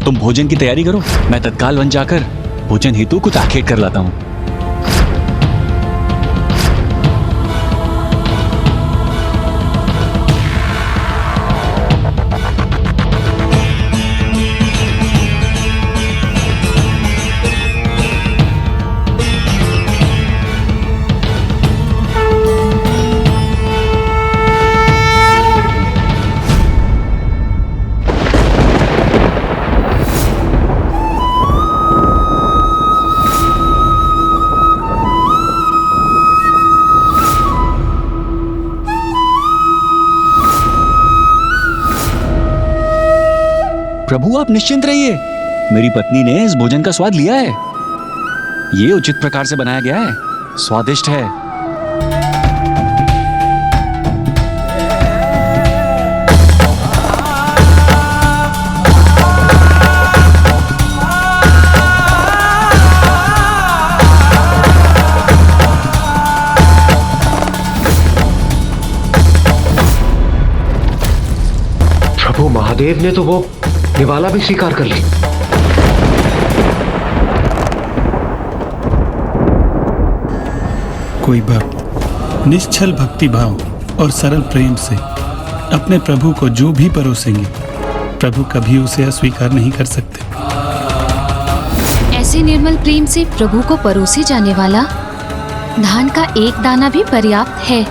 तुम भोजन की तैयारी करो, मैं तत्काल वन जाकर भोजन हेतु कुछ आखेट कर लाता हूँ। प्रभु आप निश्चिंत रहिए, मेरी पत्नी ने इस भोजन का स्वाद लिया है। ये उचित प्रकार से बनाया गया है, स्वादिष्ट है। प्रभु महादेव ने तो वो निवाला भी स्वीकार कर ली। कोई भक्त निश्चल भक्ति भाव और सरल प्रेम से अपने प्रभु को जो भी परोसेंगे, प्रभु कभी उसे अस्वीकार नहीं कर सकते। ऐसे निर्मल प्रेम से प्रभु को परोसे जाने वाला धान का एक दाना भी पर्याप्त है,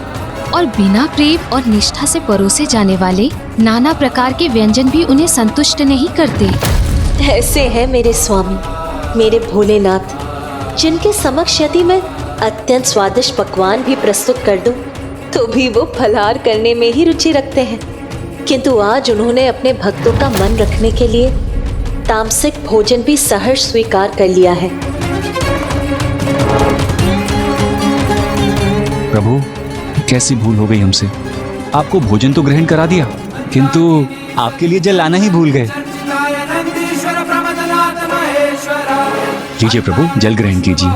और बिना प्रेम और निष्ठा से परोसे जाने वाले नाना प्रकार के व्यंजन भी उन्हें संतुष्ट नहीं करते। ऐसे है मेरे स्वामी, मेरे भोलेनाथ, जिनके समक्ष यदि मैं अत्यंत स्वादिष्ट पकवान भी प्रस्तुत कर दूं, तो भी वो फलाहार करने में ही रुचि रखते हैं। किंतु आज उन्होंने अपने भक्तों का मन रखने के लिए तामसिक भोजन भी सहर्ष स्वीकार कर लिया है। प्रभु कैसी भूल हो गई हमसे, आपको भोजन तो ग्रहण करा दिया, किंतु आपके लिए जल लाना ही भूल गए। लीजिए प्रभु, जल ग्रहण कीजिए।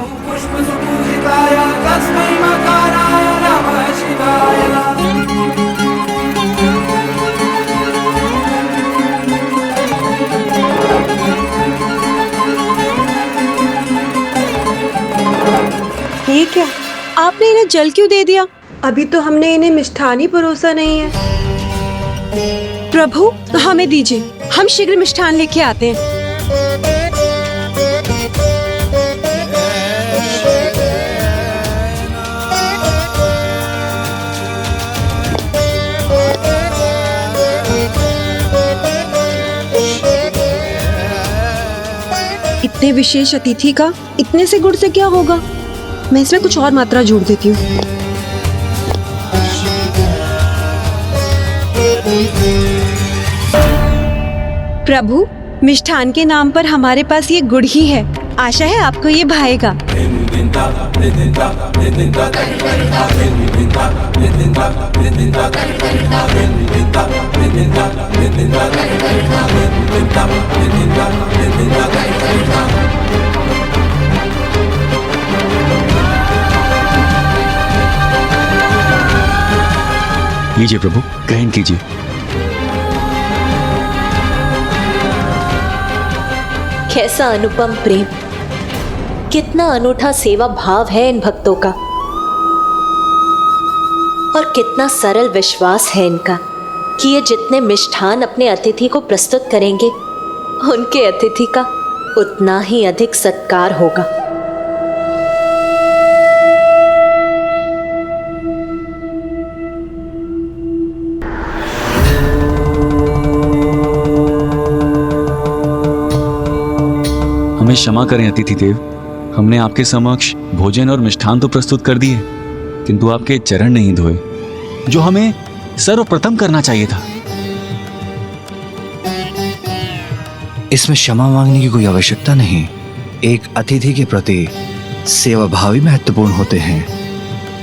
ये क्या, आपने इन्हें जल क्यों दे दिया? अभी तो हमने इन्हें मिष्ठान ही परोसा नहीं है। प्रभु हमें दीजिए, हम शीघ्र मिष्ठान लेके आते हैं। इतने विशेष अतिथि का इतने से गुड़ से क्या होगा? मैं इसमें कुछ और मात्रा जोड़ देती हूँ। प्रभु मिष्ठान के नाम पर हमारे पास ये गुड़ ही है, आशा है आपको ये भाएगा। लीजिए प्रभु, ग्रहण कीजिए। कैसा अनुपम प्रेम, कितना अनूठा सेवा भाव है इन भक्तों का, और कितना सरल विश्वास है इनका कि ये जितने मिष्ठान अपने अतिथि को प्रस्तुत करेंगे, उनके अतिथि का उतना ही अधिक सत्कार होगा। हमें क्षमा करें अतिथि देव, हमने आपके समक्ष भोजन और मिष्ठान तो प्रस्तुत कर दिए, किंतु आपके चरण नहीं धोए, जो हमें सर्वप्रथम करना चाहिए था। इसमें क्षमा मांगने की कोई आवश्यकता नहीं। एक अतिथि के प्रति सेवा भाव ही महत्वपूर्ण होते हैं,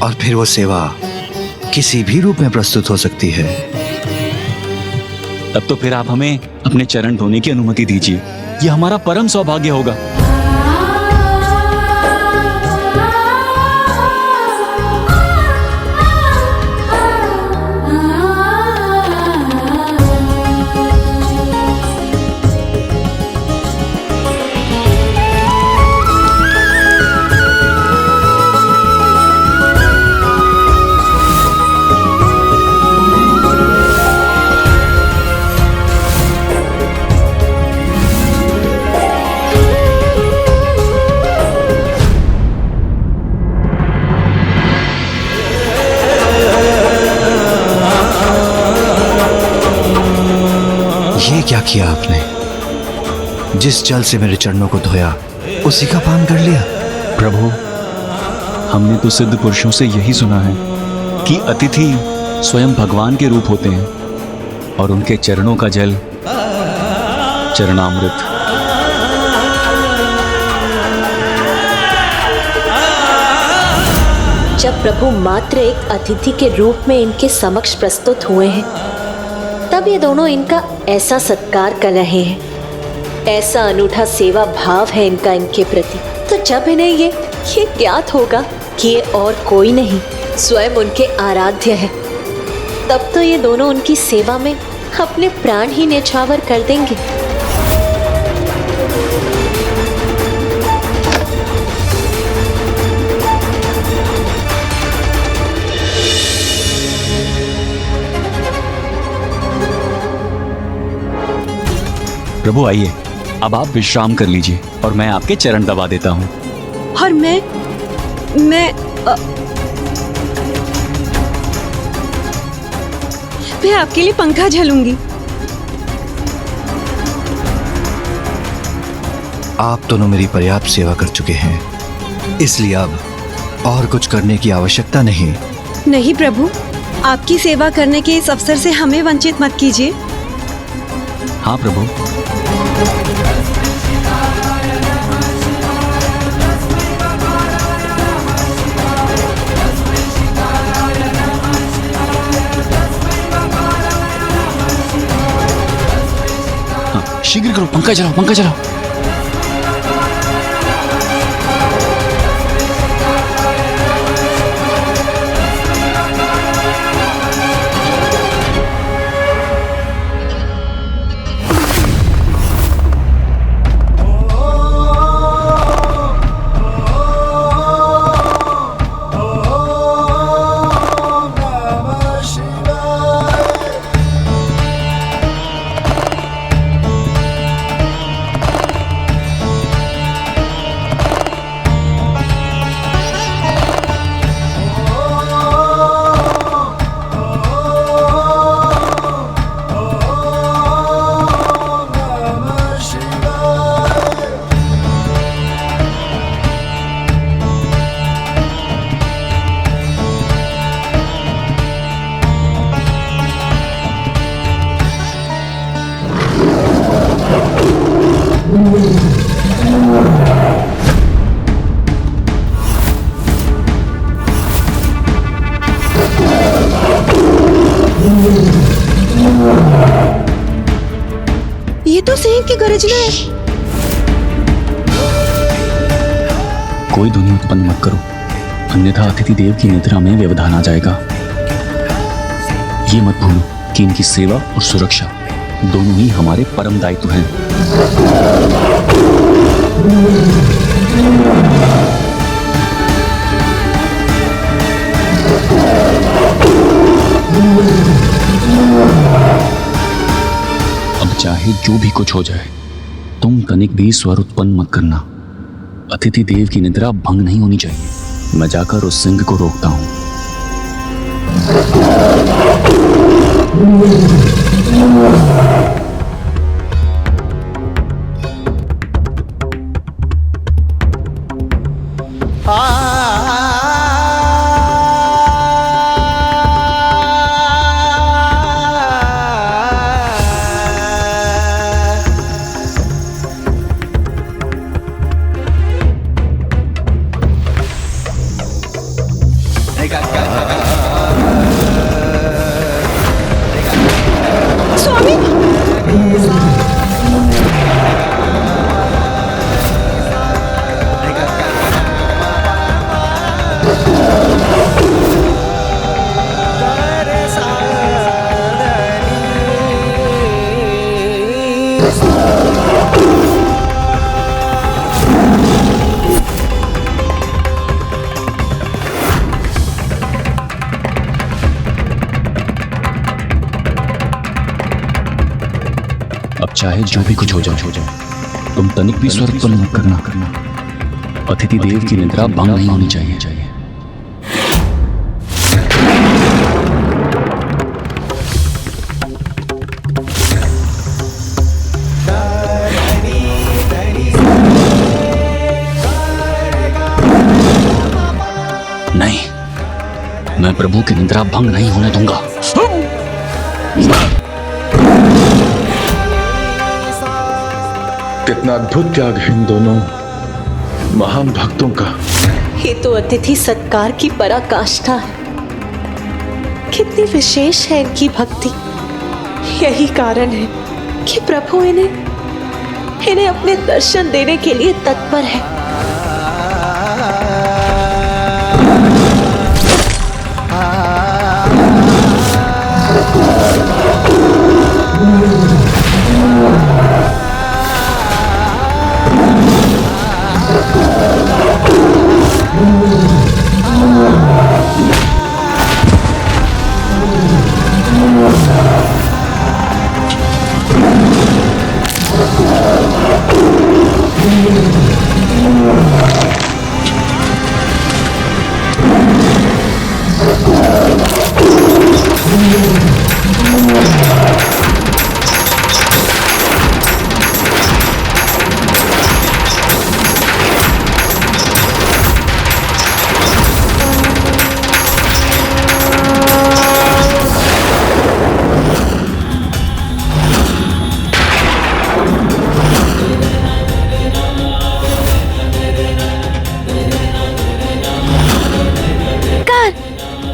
और फिर वो सेवा किसी भी रूप में प्रस्तुत हो सकती है। तब तो फिर आप हमें अपने चरण धोने की अनुमति दीजिए, ये हमारा परम सौभाग्य होगा। ये क्या किया आपने? जिस जल से मेरे चरणों को धोया उसी का पान कर लिया। प्रभु, हमने तो सिद्ध पुरुषों से यही सुना है कि अतिथि स्वयं भगवान के रूप होते हैं और उनके चरणों का जल चरणामृत। जब प्रभु मात्र एक अतिथि के रूप में इनके समक्ष प्रस्तुत हुए हैं, तब ये दोनों इनका ऐसा सत्कार कर रहे हैं, ऐसा अनूठा सेवा भाव है इनका इनके प्रति। तो जब इन्हें ये ज्ञात होगा कि ये और कोई नहीं स्वयं उनके आराध्य है, तब तो ये दोनों उनकी सेवा में अपने प्राण ही न्यौछावर कर देंगे। प्रभु आइए, अब आप विश्राम कर लीजिए और मैं आपके चरण दबा देता हूँ। और मैं आपके लिए पंखा झलूंगी। आप दोनों मेरी पर्याप्त सेवा कर चुके हैं, इसलिए अब और कुछ करने की आवश्यकता नहीं। नहीं प्रभु, आपकी सेवा करने के इस अवसर से हमें वंचित मत कीजिए। हाँ प्रभु। शीघ्र करो, पंखा चलाओ, पंखा चलाओ। ये तो सिंह की गर्जना है। कोई ध्वनि उत्पन्न मत करो, अन्यथा अतिथि देव की निद्रा में व्यवधान आ जाएगा। ये मत भूलो कि इनकी सेवा और सुरक्षा दोनों ही हमारे परम दायित्व हैं। अब चाहे जो भी कुछ हो जाए, तुम तनिक भी स्वर उत्पन्न मत करना। अतिथि देव की निद्रा भंग नहीं होनी चाहिए। मैं जाकर उस सिंह को रोकता हूं। अब चाहे जो भी कुछ हो जाए, तुम तनिक भी स्वर उत्पन्न मत करना। अतिथि देव की निद्रा भंग नहीं होनी चाहिए। मैं प्रभु की निद्रा भंग नहीं होने दूंगा। कितना अद्भुत त्याग है इन दोनों महान भक्तों का। ये तो अतिथि सत्कार की पराकाष्ठा है। कितनी विशेष है इनकी भक्ति। यही कारण है कि प्रभु इन्हें अपने दर्शन देने के लिए तत्पर है।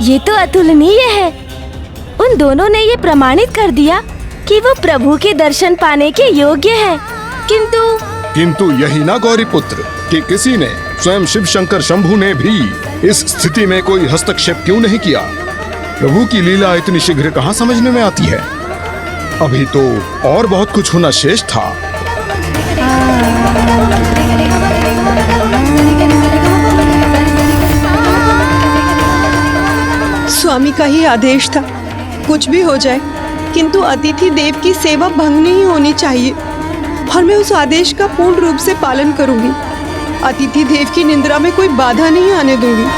ये तो अतुलनीय है। उन दोनों ने ये प्रमाणित कर दिया कि वो प्रभु के दर्शन पाने के योग्य है। किंतु यही ना गौरी पुत्र कि किसी ने, स्वयं शिव शंकर शंभु ने भी इस स्थिति में कोई हस्तक्षेप क्यों नहीं किया? प्रभु की लीला इतनी शीघ्र कहाँ समझने में आती है? अभी तो और बहुत कुछ होना शेष था। स्वामी का ही आदेश था, कुछ भी हो जाए किंतु अतिथि देव की सेवा भंग नहीं होनी चाहिए और मैं उस आदेश का पूर्ण रूप से पालन करूंगी। अतिथि देव की निंद्रा में कोई बाधा नहीं आने दूंगी।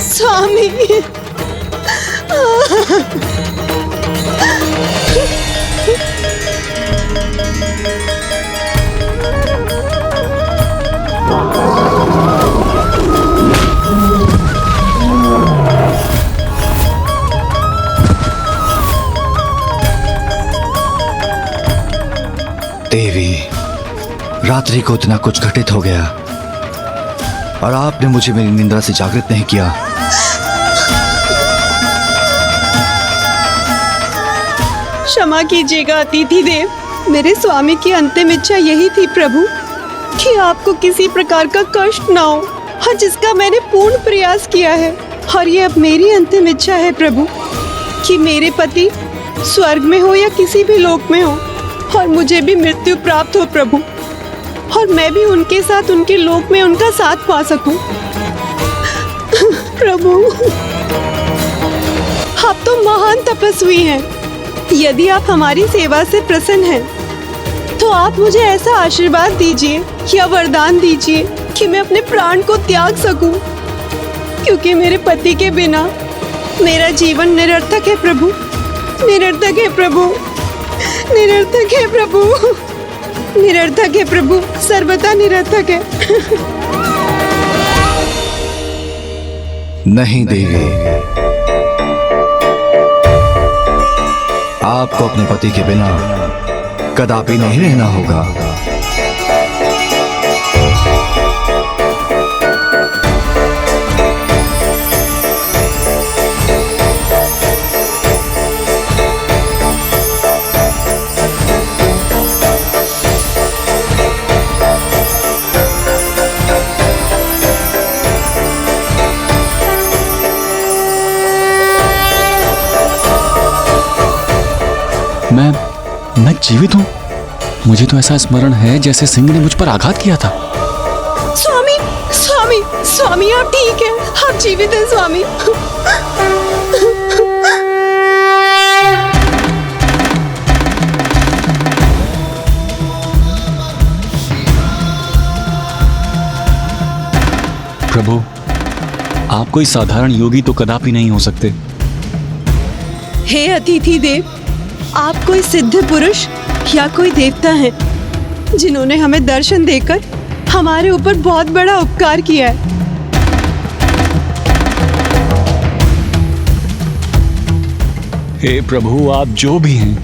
स्वामी, देवी, रात्रि को इतना कुछ घटित हो गया और आपने मुझे मेरी निंद्रा से जागृत नहीं किया। क्षमा कीजिएगा अतिथि देव, मेरे स्वामी की अंतिम इच्छा यही थी प्रभु कि आपको किसी प्रकार का कष्ट ना हो, और जिसका मैंने पूर्ण प्रयास किया है। और ये अब मेरी अंतिम इच्छा है प्रभु कि मेरे पति स्वर्ग में हो या किसी भी लोक में हो और मुझे भी मृत्यु प्राप्त हो प्रभु, और मैं भी उनके साथ उनके लोक में उनका साथ पा सकूं। प्रभु, आप तो महान तपस्वी हैं। यदि आप हमारी सेवा से प्रसन्न हैं, तो आप मुझे ऐसा आशीर्वाद दीजिए या वरदान दीजिए कि मैं अपने प्राण को त्याग सकूं, क्योंकि मेरे पति के बिना मेरा जीवन निरर्थक है प्रभु, निरर्थक है प्रभु, निरर्थक है प्रभु, निरर्थक है प्रभु, सर्वथा निरर्थक है। नहीं देवी, आपको अपने पति के बिना कदापि नहीं रहना होगा। मैं जीवित हूँ। मुझे तो ऐसा स्मरण है जैसे सिंह ने मुझ पर आघात किया था। स्वामी स्वामी स्वामी आप ठीक हैं, आप जीवित हैं स्वामी। प्रभु, आप कोई साधारण योगी तो कदापि नहीं हो सकते। हे अतिथि देव, आप कोई सिद्ध पुरुष या कोई देवता हैं जिन्होंने हमें दर्शन देकर हमारे ऊपर बहुत बड़ा उपकार किया है। हे प्रभु, आप जो भी हैं,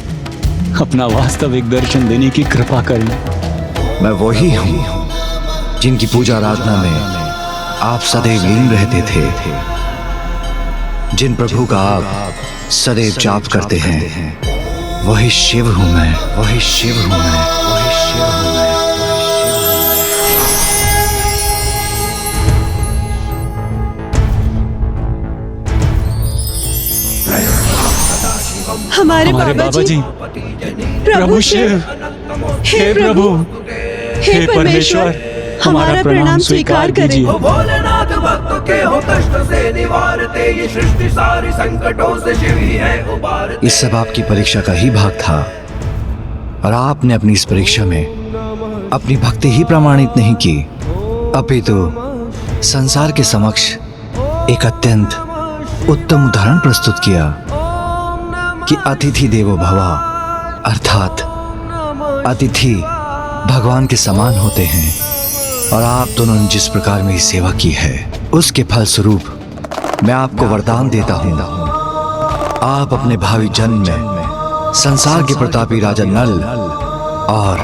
अपना वास्तविक दर्शन देने की कृपा करें। मैं वही हूँ जिनकी पूजा आराधना में आप सदैव लीन रहते थे, जिन प्रभु का आप सदैव जाप करते हैं। वही शिव हूँ मैं, वही शिव हूँ मैं, वही शिव हूँ मैं। हमारे बाबा जी, प्रभु शिव, हे प्रभु, हे परमेश्वर, हमारा प्रणाम स्वीकार कीजिए। भोलेनाथ भक्तों के हो कष्ट से निवारते, ये सृष्टि सारी संकटों से शिव ही है उबारते। इस सब आपकी परीक्षा का ही भाग था, और आपने अपनी इस परीक्षा में अपनी भक्ति ही प्रमाणित नहीं की, अपितु संसार के समक्ष एक अत्यंत उत्तम उदाहरण प्रस्तुत किया कि अतिथि देवो भव, अर्थात अतिथि भगवान के समान होते हैं। और आप दोनों ने जिस प्रकार मेरी सेवा की है, उसके फलस्वरूप मैं आपको वरदान देता हूँ, आप अपने भावी जन्म में संसार के प्रतापी राजा नल और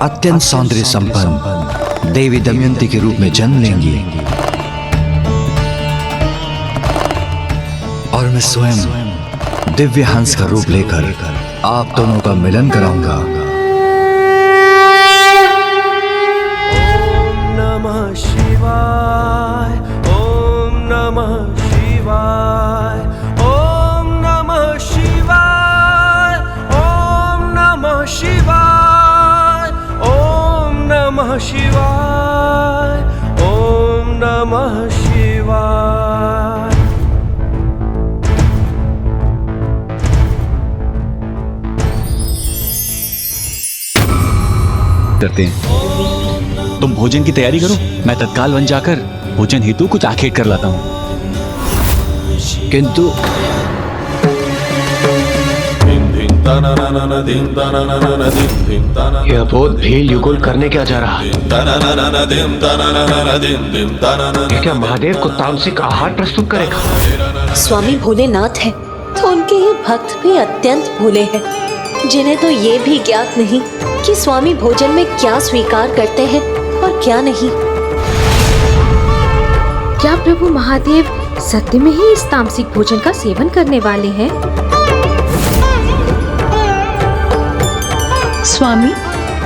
अत्यंत सौंदर्य संपन्न देवी दमयंती के रूप में जन्म लेंगी, और मैं स्वयं दिव्य हंस का रूप लेकर आप दोनों का मिलन कराऊंगा। शिवाय, ओम नमः शिवाय, ओम नमः शिवाय, ओम नमः शिवाय, ओम नमः शिवाय, ओम नमः शिवाय। करते हैं। तुम भोजन की तैयारी करो, मैं तत्काल वन जाकर भोजन हेतु कुछ आखेट कर लाता हूँ। किंतु यह अबोध भील युगल करने क्या जा रहा है? ये क्या महादेव को तामसिक आहार प्रस्तुत करेगा? स्वामी भोलेनाथ है तो उनके ये भक्त भी अत्यंत भोले हैं, जिन्हें तो ये भी ज्ञात नहीं कि स्वामी भोजन में क्या स्वीकार करते हैं और क्या नहीं। क्या प्रभु महादेव सत्य में ही इस तामसिक भोजन का सेवन करने वाले हैं? स्वामी,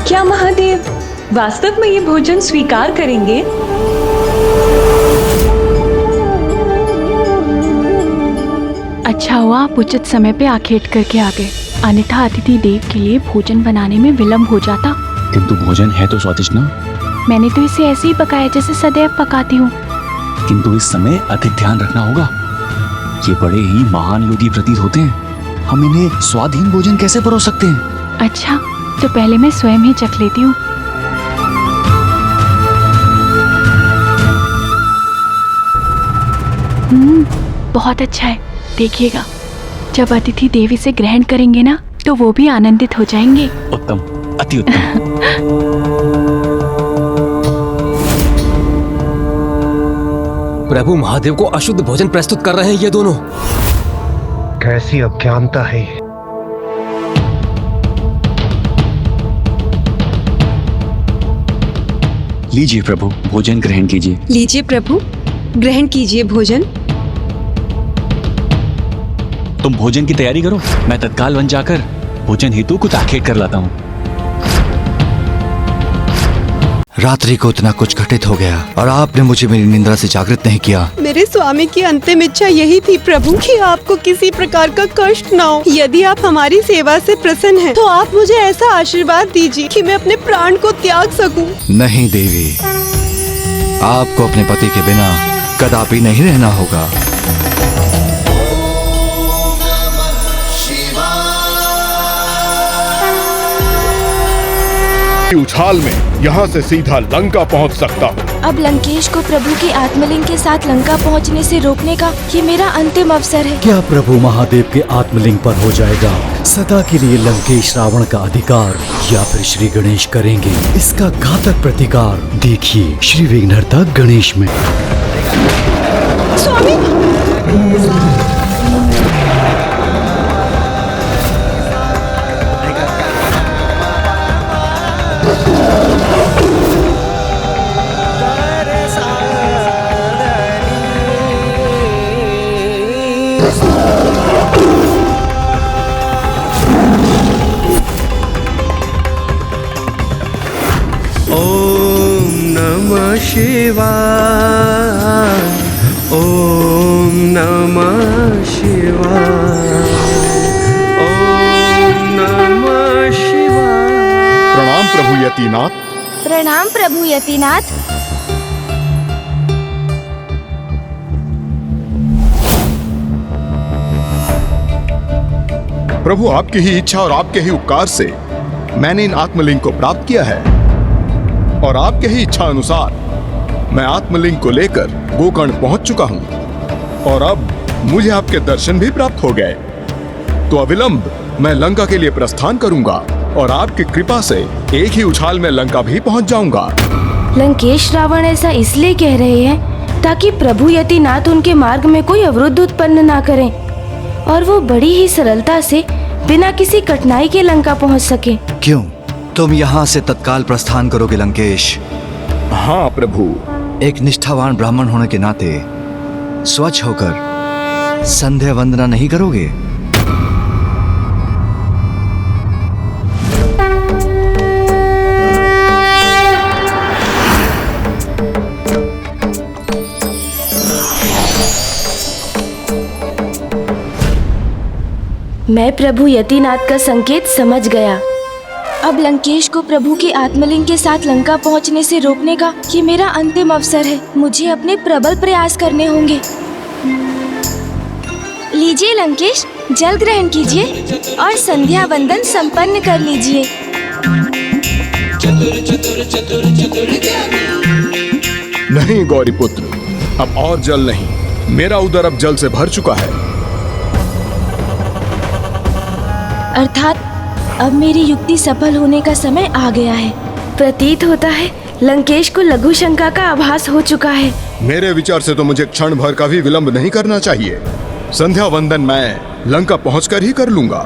क्या महादेव वास्तव में ये भोजन स्वीकार करेंगे? अच्छा हुआ आप उचित समय पे आखेट करके आ गए, अन्यथा अतिथि देव के लिए भोजन बनाने में विलंब हो जाता। किंतु भोजन है तो स्वादिष्ट ना। मैंने तो इसे ऐसे ही पकाया जैसे सदैव पकाती हूँ। किंतु इस समय अधिक ध्यान रखना होगा, ये बड़े ही महान योगी प्रतीत होते हैं, हम इन्हें स्वादहीन भोजन कैसे परोस सकते हैं? अच्छा, तो पहले मैं स्वयं ही चख लेती हूँ। बहुत अच्छा है। देखिएगा, जब अतिथि देव इसे ग्रहण करेंगे ना, तो वो भी आनंदित हो जाएंगे। उत्तम, अति उत्तम। प्रभु महादेव को अशुद्ध भोजन प्रस्तुत कर रहे हैं ये दोनों। कैसी अज्ञानता है। लीजिए प्रभु, भोजन ग्रहण कीजिए। लीजिए प्रभु, ग्रहण कीजिए भोजन। तुम भोजन की तैयारी करो, मैं तत्काल वन जाकर भोजन हेतु कुछ आखेट कर लाता हूँ। रात्रि को इतना कुछ घटित हो गया और आपने मुझे मेरी निंद्रा से जागृत नहीं किया। मेरे स्वामी की अंतिम इच्छा यही थी प्रभु कि आपको किसी प्रकार का कष्ट न हो। यदि आप हमारी सेवा से प्रसन्न हैं, तो आप मुझे ऐसा आशीर्वाद दीजिए कि मैं अपने प्राण को त्याग सकूं। नहीं देवी, आपको अपने पति के बिना कदापि नहीं रहना होगा। उछाल में यहाँ से सीधा लंका पहुँच सकता हूँ। अब लंकेश को प्रभु के आत्मलिंग के साथ लंका पहुंचने से रोकने का ये मेरा अंतिम अवसर है। क्या प्रभु महादेव के आत्मलिंग पर हो जाएगा सदा के लिए लंकेश रावण का अधिकार, या फिर श्री गणेश करेंगे इसका घातक प्रतिकार? देखिए श्री विघ्नहर्ता गणेश में। स्वामी शिवाय, ओम नमः शिवाय, ओम नमः शिवाय। प्रणाम प्रभु यतिनाथ। प्रणाम प्रभु यतिनाथ। प्रभु आपकी ही इच्छा और आपके ही उपकार से मैंने इन आत्मलिंग को प्राप्त किया है और आपके ही इच्छा अनुसार मैं आत्मलिंग को लेकर गोकर्ण पहुंच चुका हूं और अब मुझे आपके दर्शन भी प्राप्त हो गए। तो अविलंब मैं लंका के लिए प्रस्थान करूंगा और आपकी कृपा से एक ही उछाल में लंका भी पहुंच जाऊंगा। लंकेश रावण ऐसा इसलिए कह रहे हैं ताकि प्रभु यतिनाथ उनके मार्ग में कोई अवरोध उत्पन्न ना करें और वो बड़ी ही सरलता से बिना किसी कठिनाई के लंका पहुंच सके। क्यों तुम यहाँ से तत्काल प्रस्थान करोगे लंकेश? हाँ प्रभु। एक निष्ठावान ब्राह्मण होने के नाते स्वच्छ होकर संध्या वंदना नहीं करोगे? मैं प्रभु यतिनाथ का संकेत समझ गया। अब लंकेश को प्रभु के आत्मलिंग के साथ लंका पहुंचने से रोकने का ये मेरा अंतिम अवसर है। मुझे अपने प्रबल प्रयास करने होंगे। लीजिए लंकेश, जल ग्रहण कीजिए और संध्या वंदन संपन्न कर लीजिए। नहीं गौरीपुत्र, अब और जल नहीं। मेरा उदर अब जल से भर चुका है। अर्थात अब मेरी युक्ति सफल होने का समय आ गया है। प्रतीत होता है लंकेश को लघु शंका का आभास हो चुका है। मेरे विचार से तो मुझे क्षण भर का भी विलंब नहीं करना चाहिए। संध्या वंदन मैं लंका पहुंचकर ही कर लूंगा,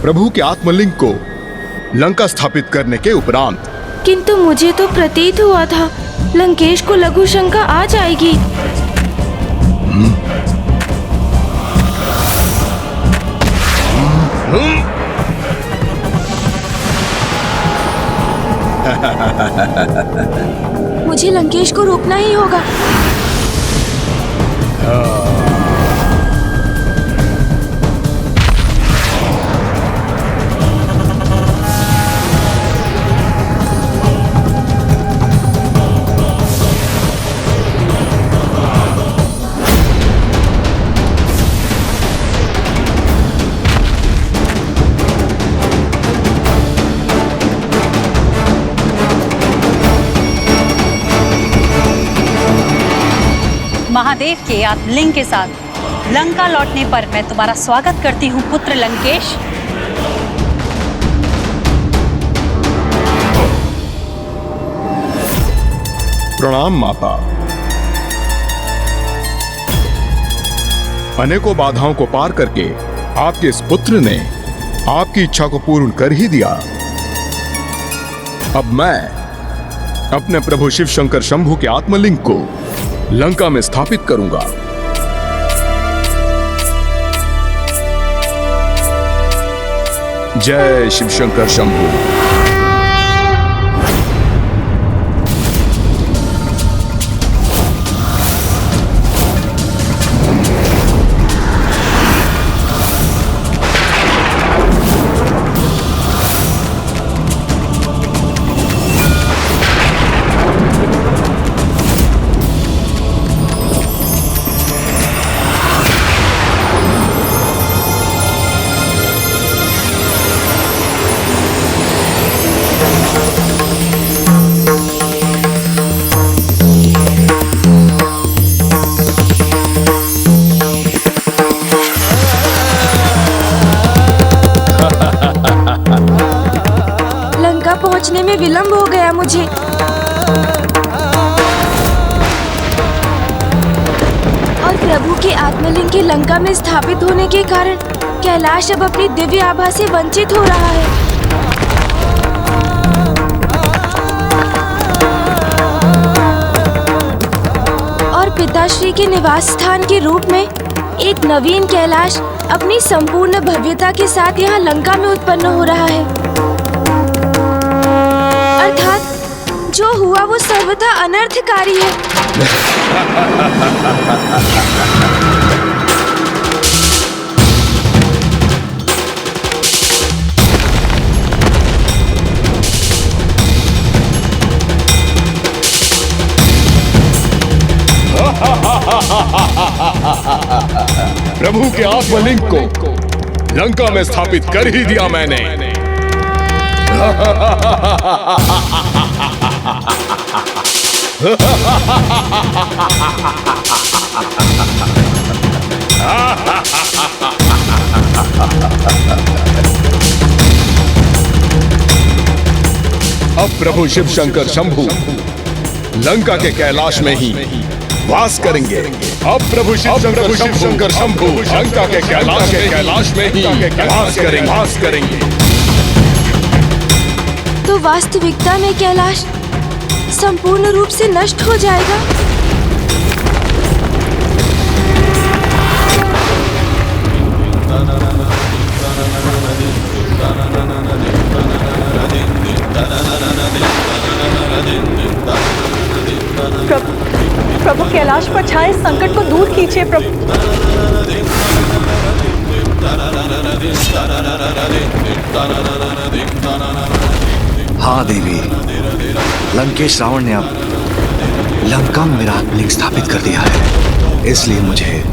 प्रभु के आत्मलिंग को लंका स्थापित करने के उपरांत। किंतु मुझे तो प्रतीत हुआ था लंकेश को लघु शंका आ जाएगी। मुझे लंकेश को रोकना ही होगा। महादेव के आत्मलिंग के साथ लंका लौटने पर मैं तुम्हारा स्वागत करती हूँ पुत्र लंकेश। प्रणाम माता। अनेकों बाधाओं को पार करके आपके इस पुत्र ने आपकी इच्छा को पूर्ण कर ही दिया। अब मैं अपने प्रभु शिव शंकर शंभु के आत्मलिंग को लंका में स्थापित करूंगा। जय शिव शंकर शंभु। में विलंब हो गया मुझे। और प्रभु के आत्मलिंग के लंका में स्थापित होने के कारण कैलाश अब अपनी दिव्य आभा से वंचित हो रहा है। और पिताश्री के निवास स्थान के रूप में एक नवीन कैलाश अपनी संपूर्ण भव्यता के साथ यहाँ लंका में उत्पन्न हो रहा है। अर्थात जो हुआ वो सर्वथा अनर्थकारी है। प्रभु के आत्मलिंग को लंका में स्थापित कर ही दिया मैंने। अब प्रभु शिव शंकर शंभू लंका के कैलाश में ही वास करेंगे। अब प्रभु शिव शंकर शंभू लंका के कैलाश में ही वास करेंगे। तो वास्तविकता में कैलाश संपूर्ण रूप से नष्ट हो जाएगा। प्रभु कैलाश पर छाए संकट को दूर कीजिए प्रभु। हाँ देवी, लंकेश रावण ने अब लंका में मेरा आत्मलिंग स्थापित कर दिया है। इसलिए मुझे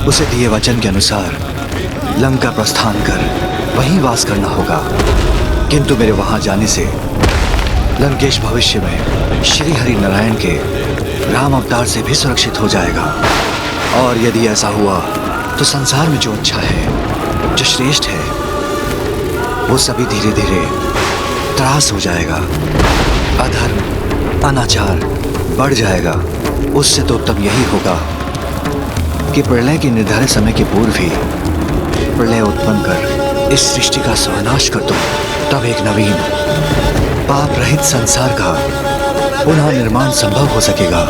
उसे दिए वचन के अनुसार लंका प्रस्थान कर वहीं वास करना होगा। किंतु मेरे वहां जाने से लंकेश भविष्य में श्री हरि नारायण के राम अवतार से भी सुरक्षित हो जाएगा। और यदि ऐसा हुआ तो संसार में जो अच्छा है, जो श्रेष्ठ है, वो सभी धीरे धीरे त्रास हो जाएगा। अधर्म, अनाचार बढ़ जाएगा। उससे तो उत्तम यही होगा कि प्रलय के निर्धारित समय के पूर्व ही प्रलय उत्पन्न कर इस सृष्टि का सर्वनाश कर दो। तब एक नवीन पाप रहित संसार का पुनः निर्माण संभव हो सकेगा।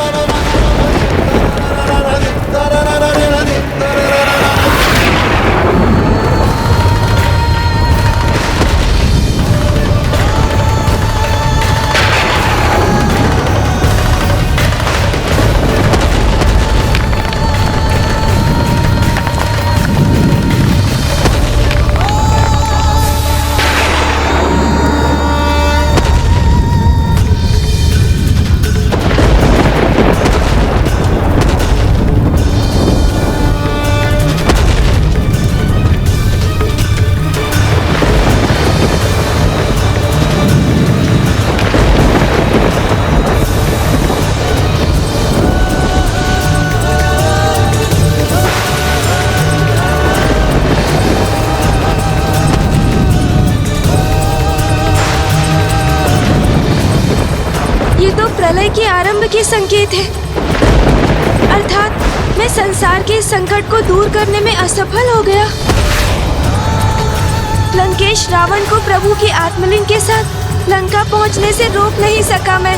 प्रलय के आरंभ के संकेत है। अर्थात मैं संसार के इस संकट को दूर करने में असफल हो गया। लंकेश रावण को प्रभु के आत्मलिंग के साथ लंका पहुंचने से रोक नहीं सका मैं।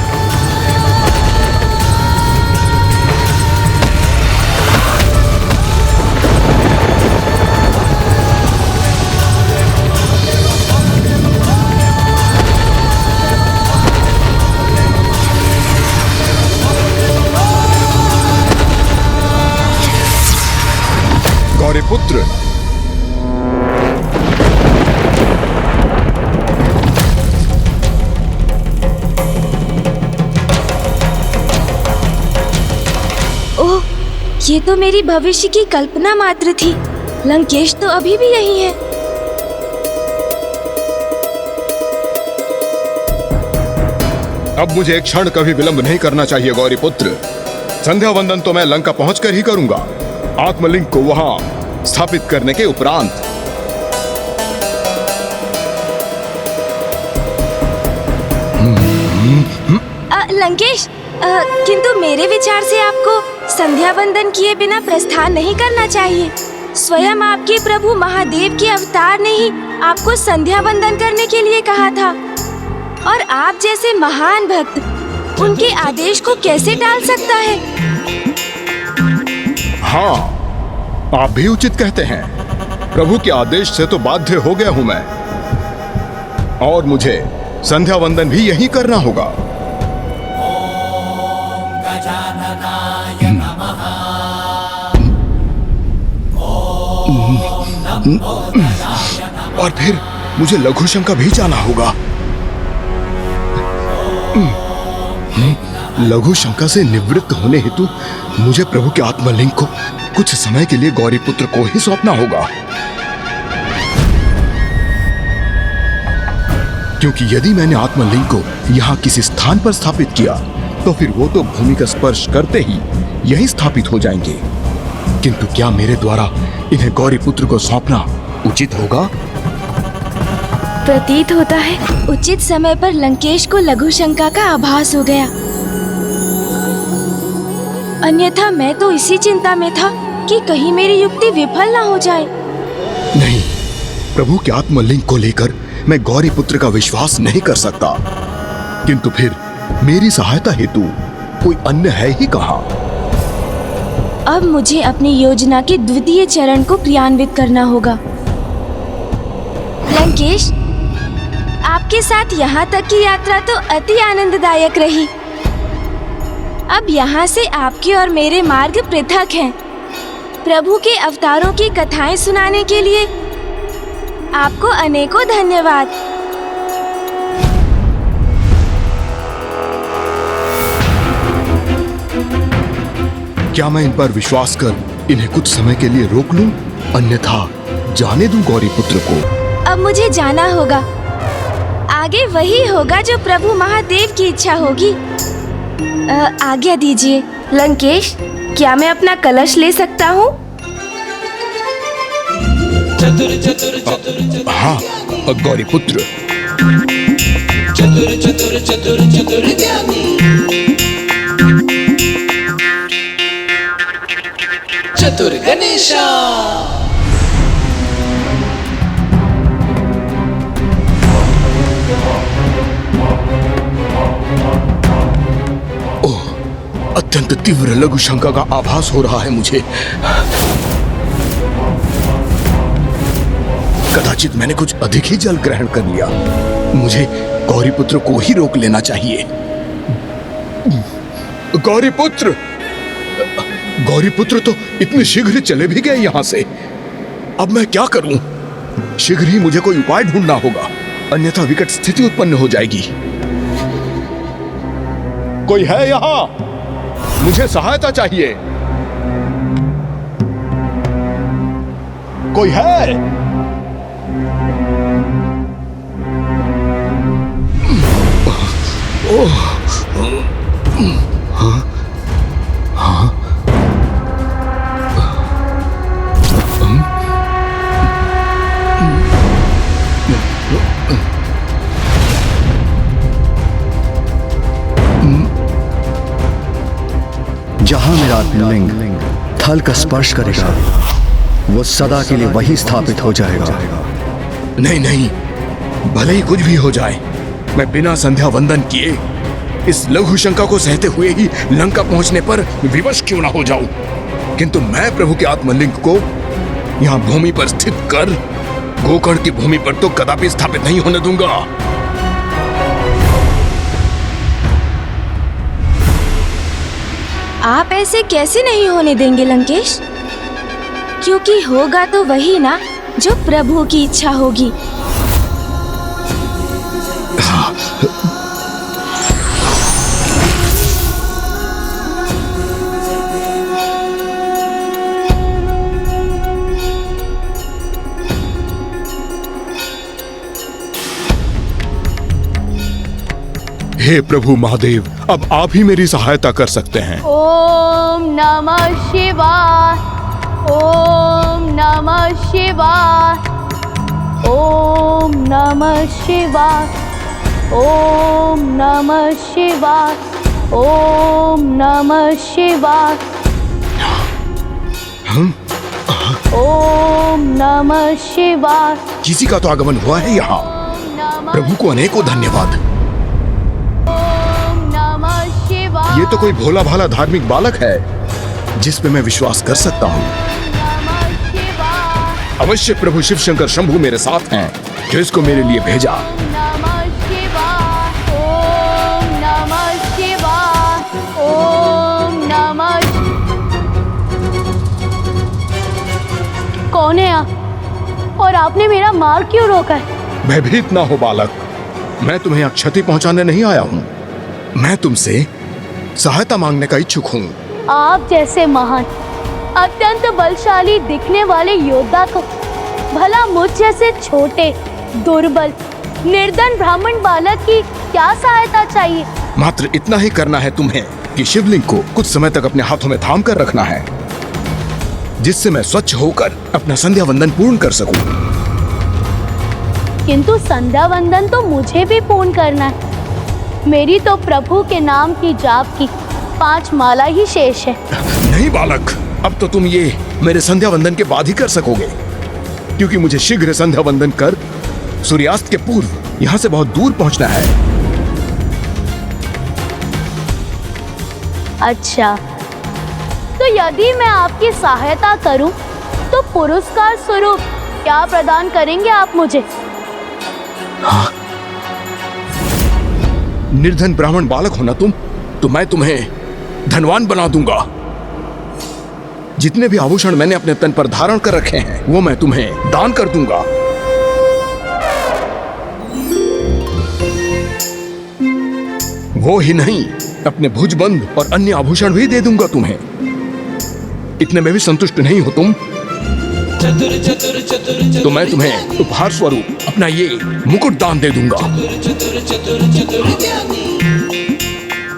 गौरीपुत्र, ओह, ये तो मेरी भविष्य की कल्पना मात्र थी। लंकेश तो अभी भी यही है। अब मुझे एक क्षण कभी विलंब नहीं करना चाहिए गौरीपुत्र। संध्या वंदन तो मैं लंका पहुंचकर ही करूंगा, आत्मलिंग को वहां स्थापित करने के उपरांत। लंकेश, किंतु मेरे विचार से आपको संध्या वंदन किए बिना प्रस्थान नहीं करना चाहिए। स्वयं आपके प्रभु महादेव के अवतार ने ही आपको संध्या वंदन करने के लिए कहा था, और आप जैसे महान भक्त उनके आदेश को कैसे टाल सकता है? हाँ, आप भी उचित कहते हैं। प्रभु के आदेश से तो बाध्य हो गया हूं मैं, और मुझे संध्या वंदन भी यही करना होगा। और फिर मुझे लघु शंका भी जाना होगा। लघु शंका से निवृत्त होने हेतु मुझे प्रभु के आत्मलिंग को कुछ समय के लिए गौरीपुत्र को ही सौंपना होगा, क्योंकि यदि मैंने आत्मलिंग को यहाँ किसी स्थान पर स्थापित किया तो फिर वो तो भूमि का स्पर्श करते ही यहीं स्थापित हो जाएंगे। किंतु क्या मेरे द्वारा इन्हें गौरीपुत्र को सौंपना उचित होगा? प्रतीत होता है उचित समय पर लंकेश को लघु शंका का आभास हो गया। अन्यथा मैं तो इसी चिंता में था कि कहीं मेरी युक्ति विफल ना हो जाए। नहीं, प्रभु के आत्मलिंग को लेकर मैं गौरीपुत्र का विश्वास नहीं कर सकता। किंतु फिर मेरी सहायता हेतु कोई अन्य है ही कहाँ? अब मुझे अपनी योजना के द्वितीय चरण को क्रियान्वित करना होगा। लंकेश, आपके साथ यहाँ तक की यात्रा तो अति आनंददायक रही। अब यहाँ से आपके और मेरे मार्ग पृथक हैं। प्रभु के अवतारों की कथाएं सुनाने के लिए आपको अनेकों धन्यवाद। क्या मैं इन पर विश्वास कर इन्हें कुछ समय के लिए रोक लूं? अन्यथा जाने दूं गौरीपुत्र को? अब मुझे जाना होगा। आगे वही होगा जो प्रभु महादेव की इच्छा होगी। आज्ञा दीजिए। लंकेश, क्या मैं अपना कलश ले सकता हूँ? हाँ, गौरीपुत्र। चतुर चतुर चतुर चतुर ज्ञानी, चतुर गणेशा। अत्यंत तीव्र लघु शंका का आभास हो रहा है मुझे। कदाचित मैंने कुछ अधिक ही जल ग्रहण कर लिया। मुझे गौरीपुत्र को ही रोक लेना चाहिए। गौरीपुत्र, गौरीपुत्र तो इतने शीघ्र चले भी गए यहाँ से। अब मैं क्या करूं? शीघ्र ही मुझे कोई उपाय ढूंढना होगा, अन्यथा विकट स्थिति उत्पन्न हो जाएगी। कोई है यहाँ? मुझे सहायता चाहिए। कोई है? ओह, हाँ, हाँ, जहां मेरा आत्मलिंग थल का स्पर्श करेगा वो सदा के लिए वही स्थापित हो जाएगा। नहीं नहीं, भले ही कुछ भी हो जाए, मैं बिना संध्या वंदन किए इस लघु शंका को सहते हुए ही लंका पहुंचने पर विवश क्यों ना हो जाऊं, किंतु मैं प्रभु के आत्मलिंग को यहाँ भूमि पर स्थित कर गोकर्ण की भूमि पर तो कदापि स्थापित नहीं होने दूंगा। आप ऐसे कैसे नहीं होने देंगे लंकेश? क्योंकि होगा तो वही ना जो प्रभु की इच्छा होगी। हे प्रभु महादेव, अब आप ही मेरी सहायता कर सकते हैं। ओम नमः शिवाय, ओम नमः शिवाय, ओम नमः शिवाय, ओम नमः शिवाय, ओम नमः शिवाय, ओम नमः शिवाय। किसी का तो आगमन हुआ है यहाँ। प्रभु को अनेकों धन्यवाद। ओम नमः शिवाय। ये तो कोई भोला भाला धार्मिक बालक है जिस पे मैं विश्वास कर सकता हूँ। अवश्य प्रभु शिव शंकर शंभू मेरे साथ हैं जो इसको मेरे लिए भेजा। नमः शिवाय, ओम नमः शिवाय, ओम नमः। कौन है आप और आपने मेरा मार्ग क्यों रोका है? भयभीत ना हो बालक, मैं तुम्हें क्षति पहुंचाने नहीं आया हूँ। मैं तुमसे सहायता मांगने का इच्छुक हूँ। आप जैसे महान अत्यंत बलशाली दिखने वाले योद्धा को भला मुझ जैसे छोटे दुर्बल निर्धन ब्राह्मण बालक की क्या सहायता चाहिए? मात्र इतना ही करना है तुम्हें कि शिवलिंग को कुछ समय तक अपने हाथों में थाम कर रखना है, जिससे मैं स्वच्छ होकर अपना संध्या वंदन पूर्ण कर सकूं। किंतु संध्या वंदन तो मुझे भी पूर्ण करना है। मेरी तो प्रभु के नाम की जाप की 5 माला ही शेष है। नहीं बालक, अब तो तुम ये मेरे संध्या वंदन के बाद ही कर सकोगे, क्योंकि मुझे शीघ्र संध्या वंदन कर सूर्यास्त के पूर्व यहाँ से बहुत दूर पहुँचना है। अच्छा, तो यदि मैं आपकी सहायता करूं, तो पुरस्कार स्वरूप क्या प्रदान करेंगे आप मुझे? हाँ। निर्धन ब्राह्मण बालक हो ना तुम, तो मैं तुम्हें धनवान बना दूंगा। जितने भी आभूषण मैंने अपने तन पर धारण कर रखे हैं वो मैं तुम्हें दान कर दूंगा। वो ही नहीं, अपने भुजबंद और अन्य आभूषण भी दे दूंगा तुम्हें। इतने में भी संतुष्ट नहीं हो तुम? तो मैं तुम्हें उपहार स्वरूप अपना ये मुकुट दान दे दूंगा।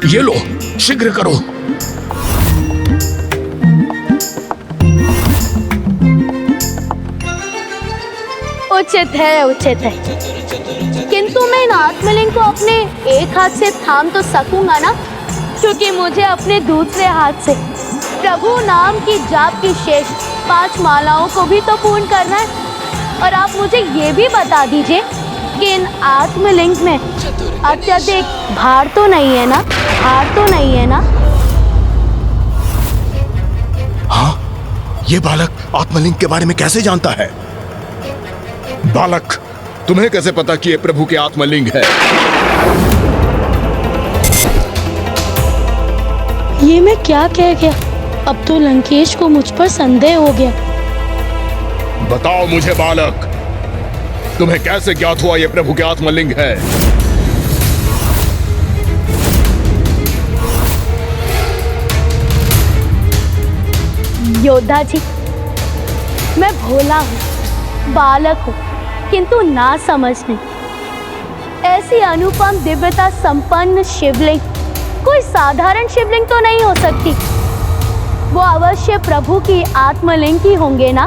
ये लो, शीघ्र करो। उचित है, उचित है। किंतु मैं इन आत्मलिंग को अपने एक हाथ से थाम तो सकूंगा ना, क्योंकि मुझे अपने दूसरे हाथ से प्रभु नाम की जाप की शेष 5 मालाओं को भी तो पूर्ण करना है। और आप मुझे ये भी बता दीजिए कि इन आत्मलिंग में अत्यधिक भार तो नहीं है ना? भार तो नहीं है ना? हाँ, ये बालक आत्मलिंग के बारे में कैसे जानता है? बालक, तुम्हें कैसे पता कि ये प्रभु के आत्मलिंग है? ये मैं क्या कह गया? अब तो लंकेश को मुझ पर संदेह हो गया। बताओ मुझे बालक, तुम्हें कैसे ज्ञात हुआ ये प्रभु के आत्मलिंग है? योद्धा जी, मैं भोला हूँ, बालक हूँ, किंतु ना समझने। ऐसी अनुपम दिव्यता संपन्न शिवलिंग कोई साधारण शिवलिंग तो नहीं हो सकती। वो अवश्य प्रभु की आत्मलिंग ही होंगे ना?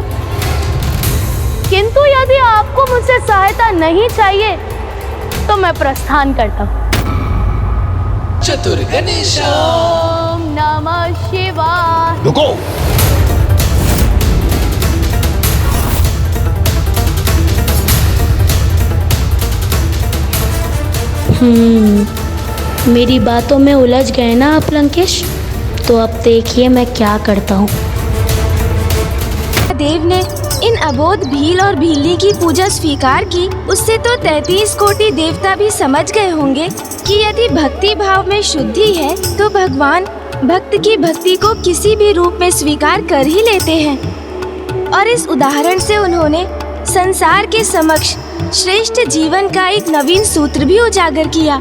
किंतु यदि आपको मुझसे सहायता नहीं चाहिए तो मैं प्रस्थान करता हूँ। चतुर गणेश। ओम नमः शिवाय। रुको। मेरी बातों में उलझ गए ना आप लंकेश? तो अब देखिए मैं क्या करता हूँ। देव ने इन अबोध भील और भीली की पूजा स्वीकार की, उससे तो 33 कोटि देवता भी समझ गए होंगे कि यदि भक्ति भाव में शुद्धि है तो भगवान भक्त की भक्ति को किसी भी रूप में स्वीकार कर ही लेते हैं। और इस उदाहरण से उन्होंने संसार के समक्ष श्रेष्ठ जीवन का एक नवीन सूत्र भी उजागर किया।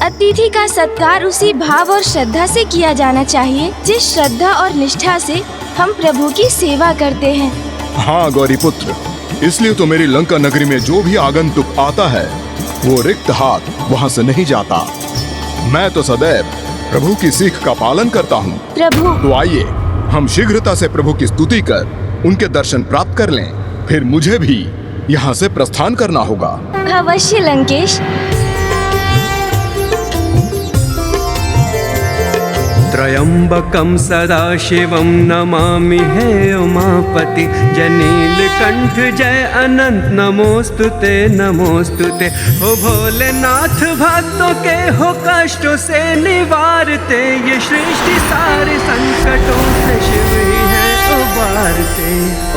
अतिथि का सत्कार उसी भाव और श्रद्धा से किया जाना चाहिए जिस श्रद्धा और निष्ठा से हम प्रभु की सेवा करते हैं। हाँ गौरी पुत्र, इसलिए तो मेरी लंका नगरी में जो भी आगंतुक आता है वो रिक्त हाथ वहाँ से नहीं जाता। मैं तो सदैव प्रभु की सीख का पालन करता हूँ। प्रभु, तो आइए हम शीघ्रता से प्रभु की स्तुति कर उनके दर्शन प्राप्त कर लें, फिर मुझे भी यहाँ से प्रस्थान करना होगा। अवश्य लंकेश। त्र्यंबकं सदाशिवं नमामि हे उमापति। जय नीलकंठ जय अनंत नमोस्तुते नमोस्तुते। हो भोलेनाथ भक्तों के हो कष्टों से निवारते, ये सृष्टि सारे संकटों से शिव ही है उबारते।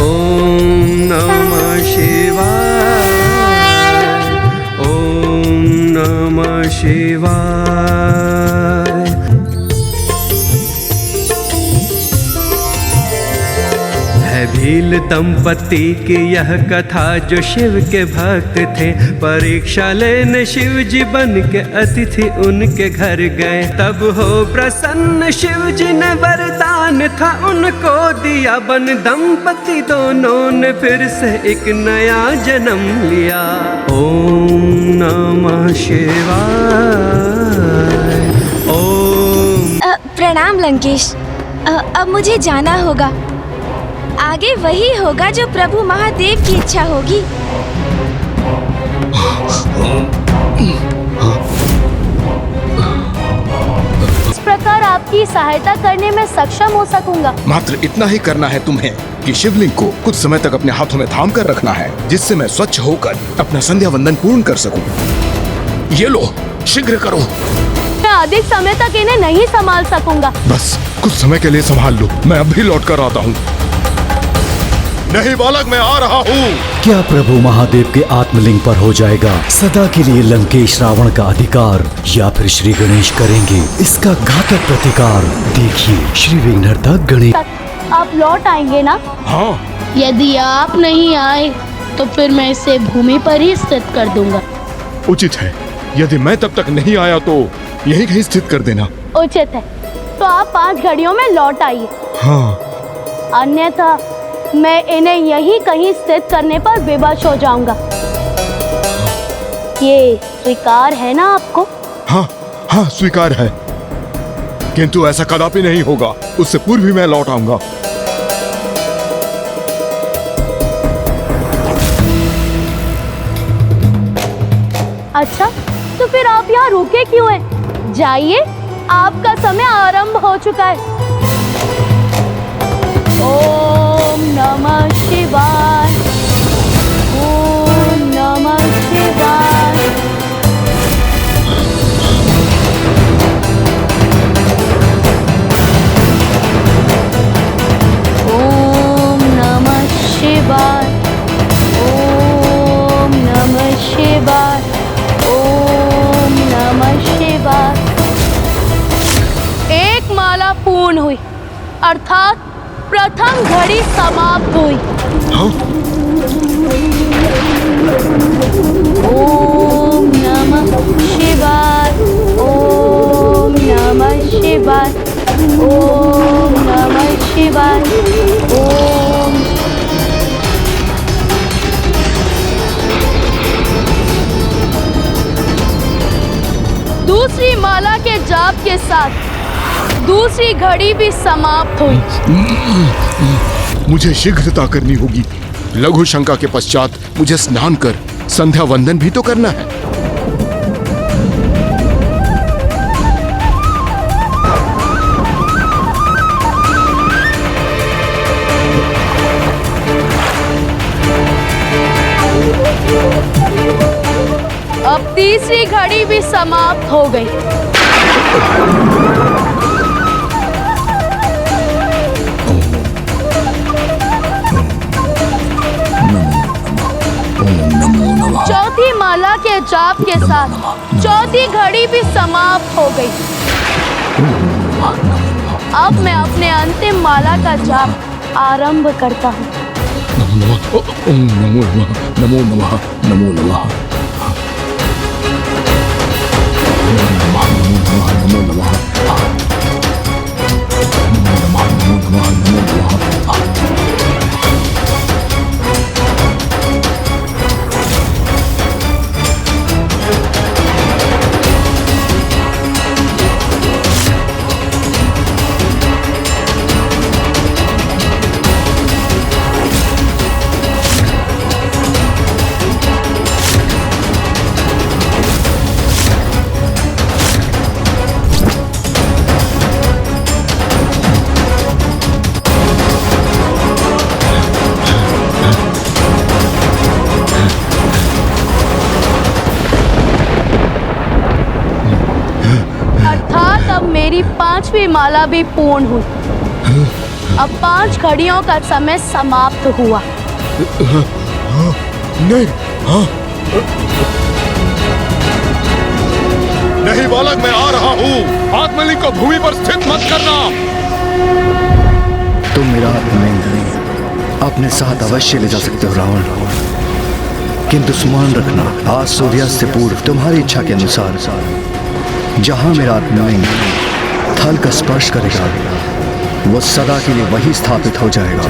ओम नमः शिवाय, ओम नमः शिवाय। भील दंपति की यह कथा जो शिव के भक्त थे, परीक्षा लेने शिव जी बन के अतिथि उनके घर गए। तब हो प्रसन्न शिव जी ने वरदान था उनको दिया, बन दंपति दोनों ने फिर से एक नया जन्म लिया। ओम नमः शिवाय, ओम। प्रणाम लंकेश, अब मुझे जाना होगा। आगे वही होगा जो प्रभु महादेव की इच्छा होगी। इस प्रकार आपकी सहायता करने में सक्षम हो सकूंगा। मात्र इतना ही करना है तुम्हें कि शिवलिंग को कुछ समय तक अपने हाथों में थाम कर रखना है, जिससे मैं स्वच्छ होकर अपना संध्या वंदन पूर्ण कर सकूं। ये लो, शीघ्र करो। मैं अधिक समय तक इन्हें नहीं संभाल सकूंगा। बस कुछ समय के लिए संभाल लो, मैं अब भी लौट कर आता हूँ। नहीं बालक, मैं आ रहा हूँ। क्या प्रभु महादेव के आत्मलिंग पर हो जाएगा सदा के लिए लंकेश रावण का अधिकार, या फिर श्री गणेश करेंगे इसका घातक प्रतिकार? देखिए श्री विघ्नहर्ता गणेश। आप लौट आएंगे ना? हाँ। यदि आप नहीं आए तो फिर मैं इसे भूमि पर ही स्थित कर दूंगा। उचित है, यदि मैं तब तक नहीं आया तो यहीं कहीं स्थित कर देना। उचित है, तो आप 5 घड़ियों में लौट आइए। हाँ। अन्यथा मैं इन्हें यहीं कहीं स्थित करने पर विवश हो जाऊंगा। ये स्वीकार है ना आपको? हाँ हाँ, स्वीकार है, किंतु ऐसा कदापि नहीं होगा। उससे पूर्व भी मैं लौट आऊंगा। अच्छा, तो फिर आप यहाँ रुके क्यों हैं? जाइए, आपका समय आरंभ हो चुका है। ओम नमः शिवाय, ओम नमः शिवाय। ओम नमः शिवाय, ओम नमः शिवाय, ओम नमः शिवाय। एक माला पूर्ण हुई, अर्थात प्रथम घड़ी समाप्त हुई। ओम नमः शिवाय, ओम नमः शिवाय, ओम नमः शिवाय, ओम। दूसरी माला के जाप के साथ दूसरी घड़ी भी समाप्त हुई। मुझे शीघ्रता करनी होगी। लघु शंका के पश्चात मुझे स्नान कर संध्या वंदन भी तो करना है। अब तीसरी घड़ी भी समाप्त हो गई। चौथी माला के जाप के साथ चौथी घड़ी भी समाप्त हो गई। अब मैं अपने अंतिम माला का जाप आरंभ करता हूँ। ओम नमो नमः, नमो नमः, नमो नमः, नमो नमः, नमो नमः, नमो नमः। मेरी 5वीं माला भी पूर्ण हुई। अब 5 घड़ियों का समय समाप्त हुआ। नहीं, नहीं बालक, मैं आ रहा हूँ। आत्मलिंग को भूमि पर स्थित मत करना। तुम मेरा आत्मलिंग अपने साथ अवश्य ले जा सकते हो रावण, किंतु स्मरण रखना, आज सूर्यास्त से पूर्व तुम्हारी इच्छा के अनुसार जहां मेरा आत्मलिंग थल का स्पर्श करेगा वो सदा के लिए वही स्थापित हो जाएगा।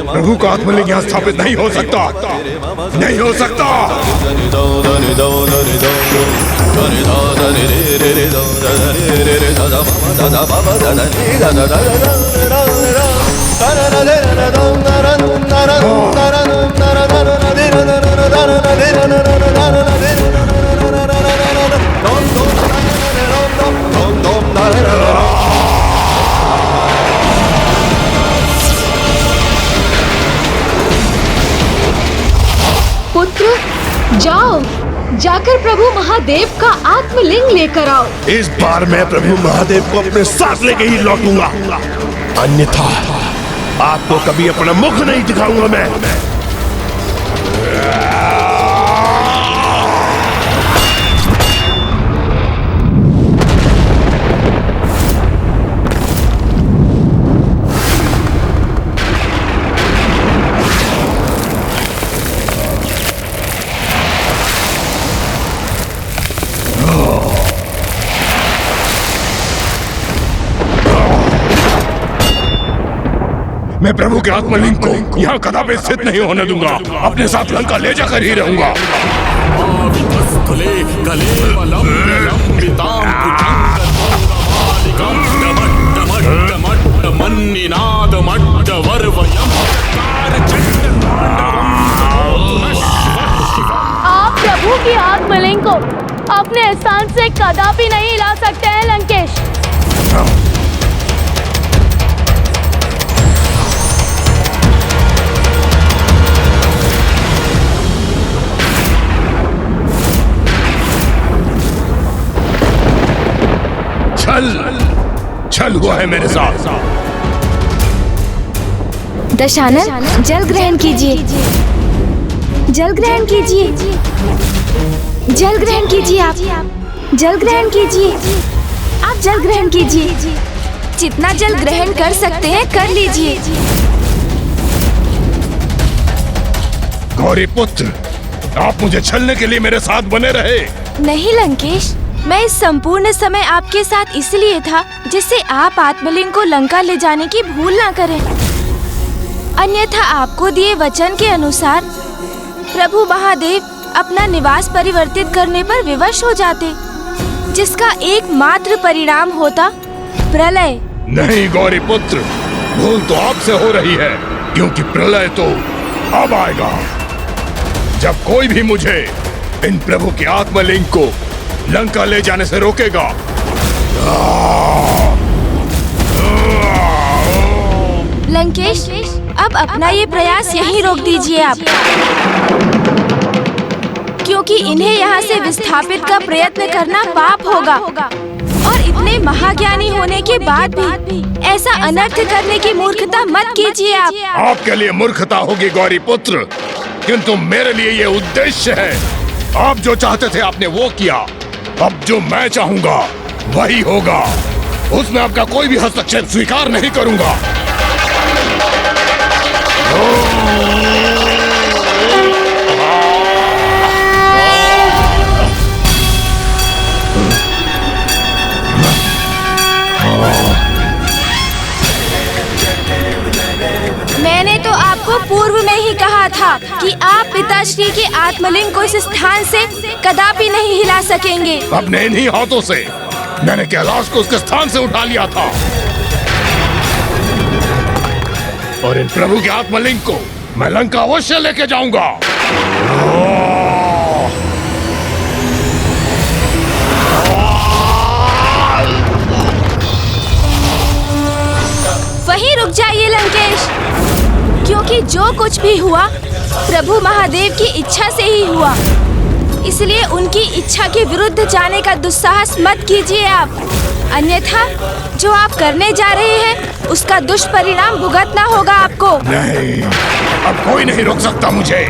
प्रभु का आत्मलिंग यहाँ स्थापित नहीं हो सकता, नहीं हो सकता। पुत्र, जाओ, जाकर प्रभु महादेव का आत्मलिंग लेकर आओ। इस बार मैं प्रभु महादेव को अपने साथ लेके ही लौटूंगा, अन्यथा आपको कभी अपना मुख नहीं दिखाऊंगा मैं। मैं प्रभु के आत्मलिंग को यहाँ कदापि स्थित नहीं होने दूंगा, अपने साथ लंका ले जाकर ही रहूंगा। आप प्रभु की आत्मलिंग को अपने स्थान से कदापि नहीं हिला सकते हैं लंकेश। छल हुआ है मेरे साथ। दशानन, जल ग्रहण कीजिए, जल ग्रहण कीजिए, जल ग्रहण कीजिए, आप जल ग्रहण कीजिए, आप जल ग्रहण कीजिए। जितना जल ग्रहण कर सकते हैं कर लीजिए। गौरी पुत्र, आप मुझे छलने के लिए मेरे साथ बने रहे। नहीं लंकेश, मैं इस संपूर्ण समय आपके साथ इसलिए था जिससे आप आत्मलिंग को लंका ले जाने की भूल ना करें। अन्यथा आपको दिए वचन के अनुसार प्रभु महादेव अपना निवास परिवर्तित करने पर विवश हो जाते, जिसका एकमात्र परिणाम होता प्रलय। नहीं गौरी पुत्र, भूल तो आपसे हो रही है, क्योंकि प्रलय तो अब आएगा जब कोई भी मुझे इन प्रभु के आत्मलिंग को लंका ले जाने से रोकेगा। लंकेश, अब अपना ये प्रयास यहीं रोक दीजिए आप, क्योंकि इन्हें यहाँ से विस्थापित का प्रयत्न करना पाप होगा और इतने महाज्ञानी होने के बाद भी ऐसा अनर्थ करने की मूर्खता मत कीजिए आप। आपके लिए मूर्खता होगी गौरी पुत्र, किंतु मेरे लिए ये उद्देश्य है। आप जो चाहते थे आपने वो किया, अब जो मैं चाहूंगा वही होगा। उसमें आपका कोई भी हस्तक्षेप स्वीकार नहीं करूंगा। मैंने तो आपको पूर्व में ही कहा था कि आप पिताश्री के आत्मलिंग को इस स्थान से कदापि नहीं हिला सकेंगे। अपने इन्हीं हाथों से मैंने कैलाश को उसके स्थान से उठा लिया था और इन प्रभु के आत्मलिंग को मैं लंका अवश्य लेके जाऊंगा। वहीं रुक जाइए लंकेश, क्योंकि जो कुछ भी हुआ प्रभु महादेव की इच्छा से ही हुआ, इसलिए उनकी इच्छा के विरुद्ध जाने का दुस्साहस मत कीजिए आप। अन्यथा जो आप करने जा रहे हैं उसका दुष्परिणाम भुगतना होगा आपको। नहीं, अब कोई नहीं रोक सकता मुझे,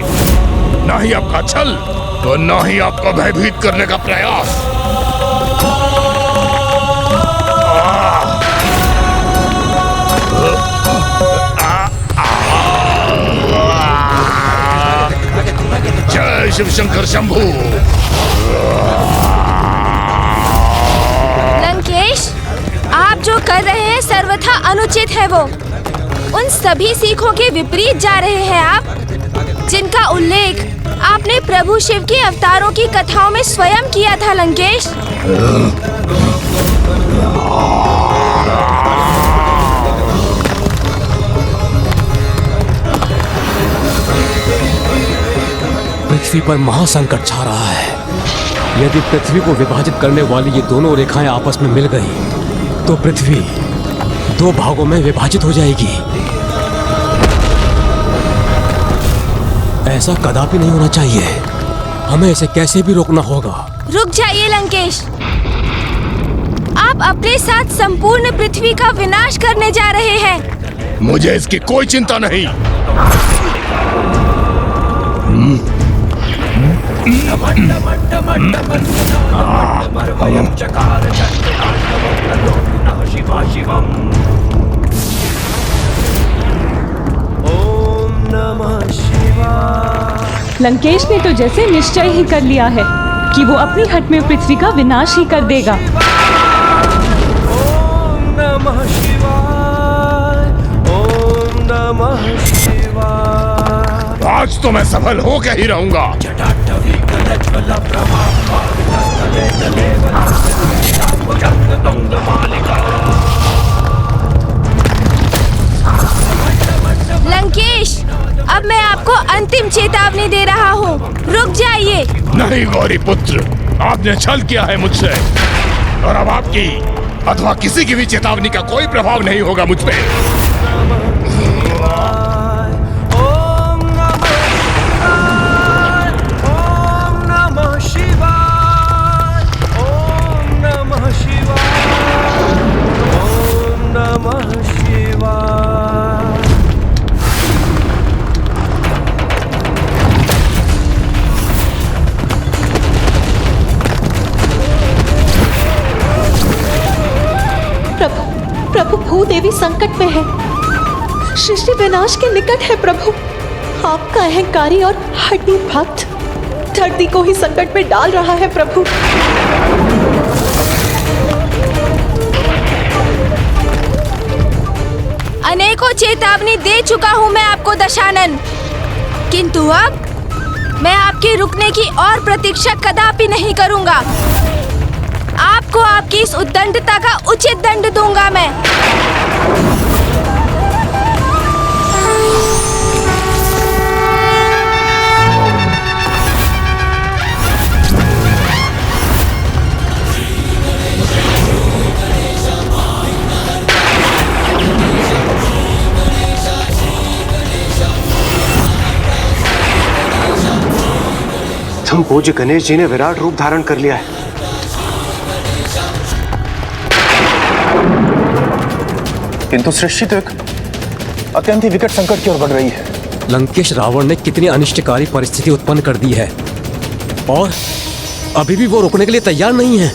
ना ही आपका छल और ना ही आपका भयभीत करने का प्रयास। जय शिव शंकर शंभू। लंकेश, आप जो कर रहे हैं सर्वथा अनुचित है। वो उन सभी सीखों के विपरीत जा रहे हैं आप, जिनका उल्लेख आपने प्रभु शिव के अवतारों की कथाओं में स्वयं किया था लंकेश। पृथ्वी पर महासंकट छा रहा है। यदि पृथ्वी को विभाजित करने वाली ये दोनों रेखाएं आपस में मिल गई तो पृथ्वी दो भागों में विभाजित हो जाएगी। ऐसा कदापि नहीं होना चाहिए। हमें इसे कैसे भी रोकना होगा। रुक जाइए लंकेश, आप अपने साथ संपूर्ण पृथ्वी का विनाश करने जा रहे हैं। मुझे इसकी कोई चिंता नहीं। लंकेश ने तो जैसे निश्चय ही कर लिया है कि वो अपनी हट में पृथ्वी का विनाश ही कर देगा। ओम नमः शिवाय, ओम नमः शिवाय। आज तो मैं सफल होकर ही रहूंगा। लंकेश, अब मैं आपको अंतिम चेतावनी दे रहा हूँ, रुक जाइए। नहीं गौरी पुत्र, आपने छल किया है मुझसे और अब आपकी अथवा किसी की भी चेतावनी का कोई प्रभाव नहीं होगा मुझ पे। प्रभु भूदेवी संकट में है, सृष्टि विनाश के निकट है। प्रभु, आपका अहंकारी और हठी भक्त धरती को ही संकट में डाल रहा है। प्रभु, अनेकों चेतावनी दे चुका हूँ मैं आपको दशानन, किंतु अब मैं आपके रुकने की और प्रतीक्षा कदापि नहीं करूँगा। आपको आपकी इस उद्दंडता का उचित दंड दूंगा मैं। प्रथम पूज्य गणेश जी ने विराट रूप धारण कर लिया है। किंतु सृष्टि तो एक अत्यंत ही विकट संकट की ओर बढ़ रही है। लंकेश रावण ने कितनी अनिष्टकारी परिस्थिति उत्पन्न कर दी है और अभी भी वो रुकने के लिए तैयार नहीं है।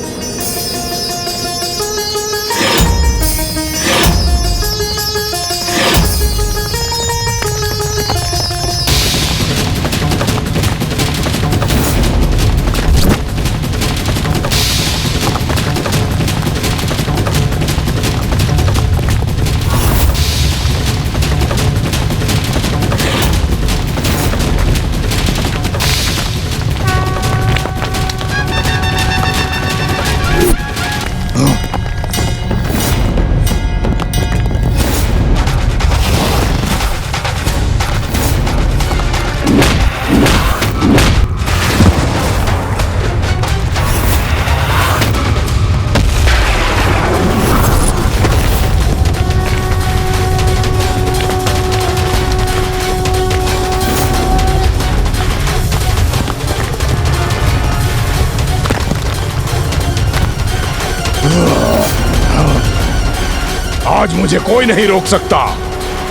आज मुझे कोई नहीं रोक सकता,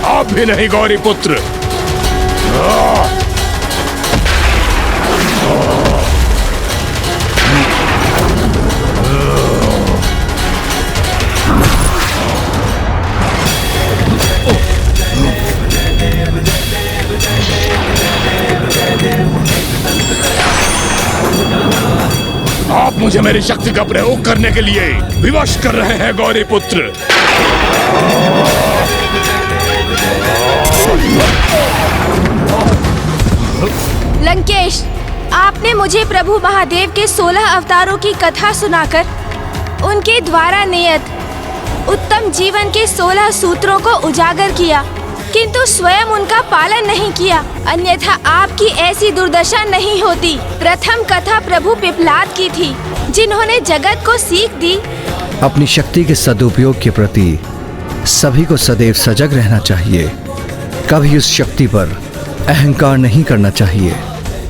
आप भी नहीं गौरी पुत्र। आप मुझे मेरी शक्ति का प्रयोग करने के लिए विवश कर रहे हैं गौरी पुत्र। लंकेश, आपने मुझे प्रभु महादेव के 16 अवतारों की कथा सुनाकर उनके द्वारा नियत उत्तम जीवन के 16 सूत्रों को उजागर किया, किंतु स्वयं उनका पालन नहीं किया, अन्यथा आपकी ऐसी दुर्दशा नहीं होती। प्रथम कथा प्रभु पिपलाद की थी, जिन्होंने जगत को सीख दी। अपनी शक्ति के सदुपयोग के प्रति सभी को सदैव सजग रहना चाहिए, कभी उस शक्ति पर अहंकार नहीं करना चाहिए।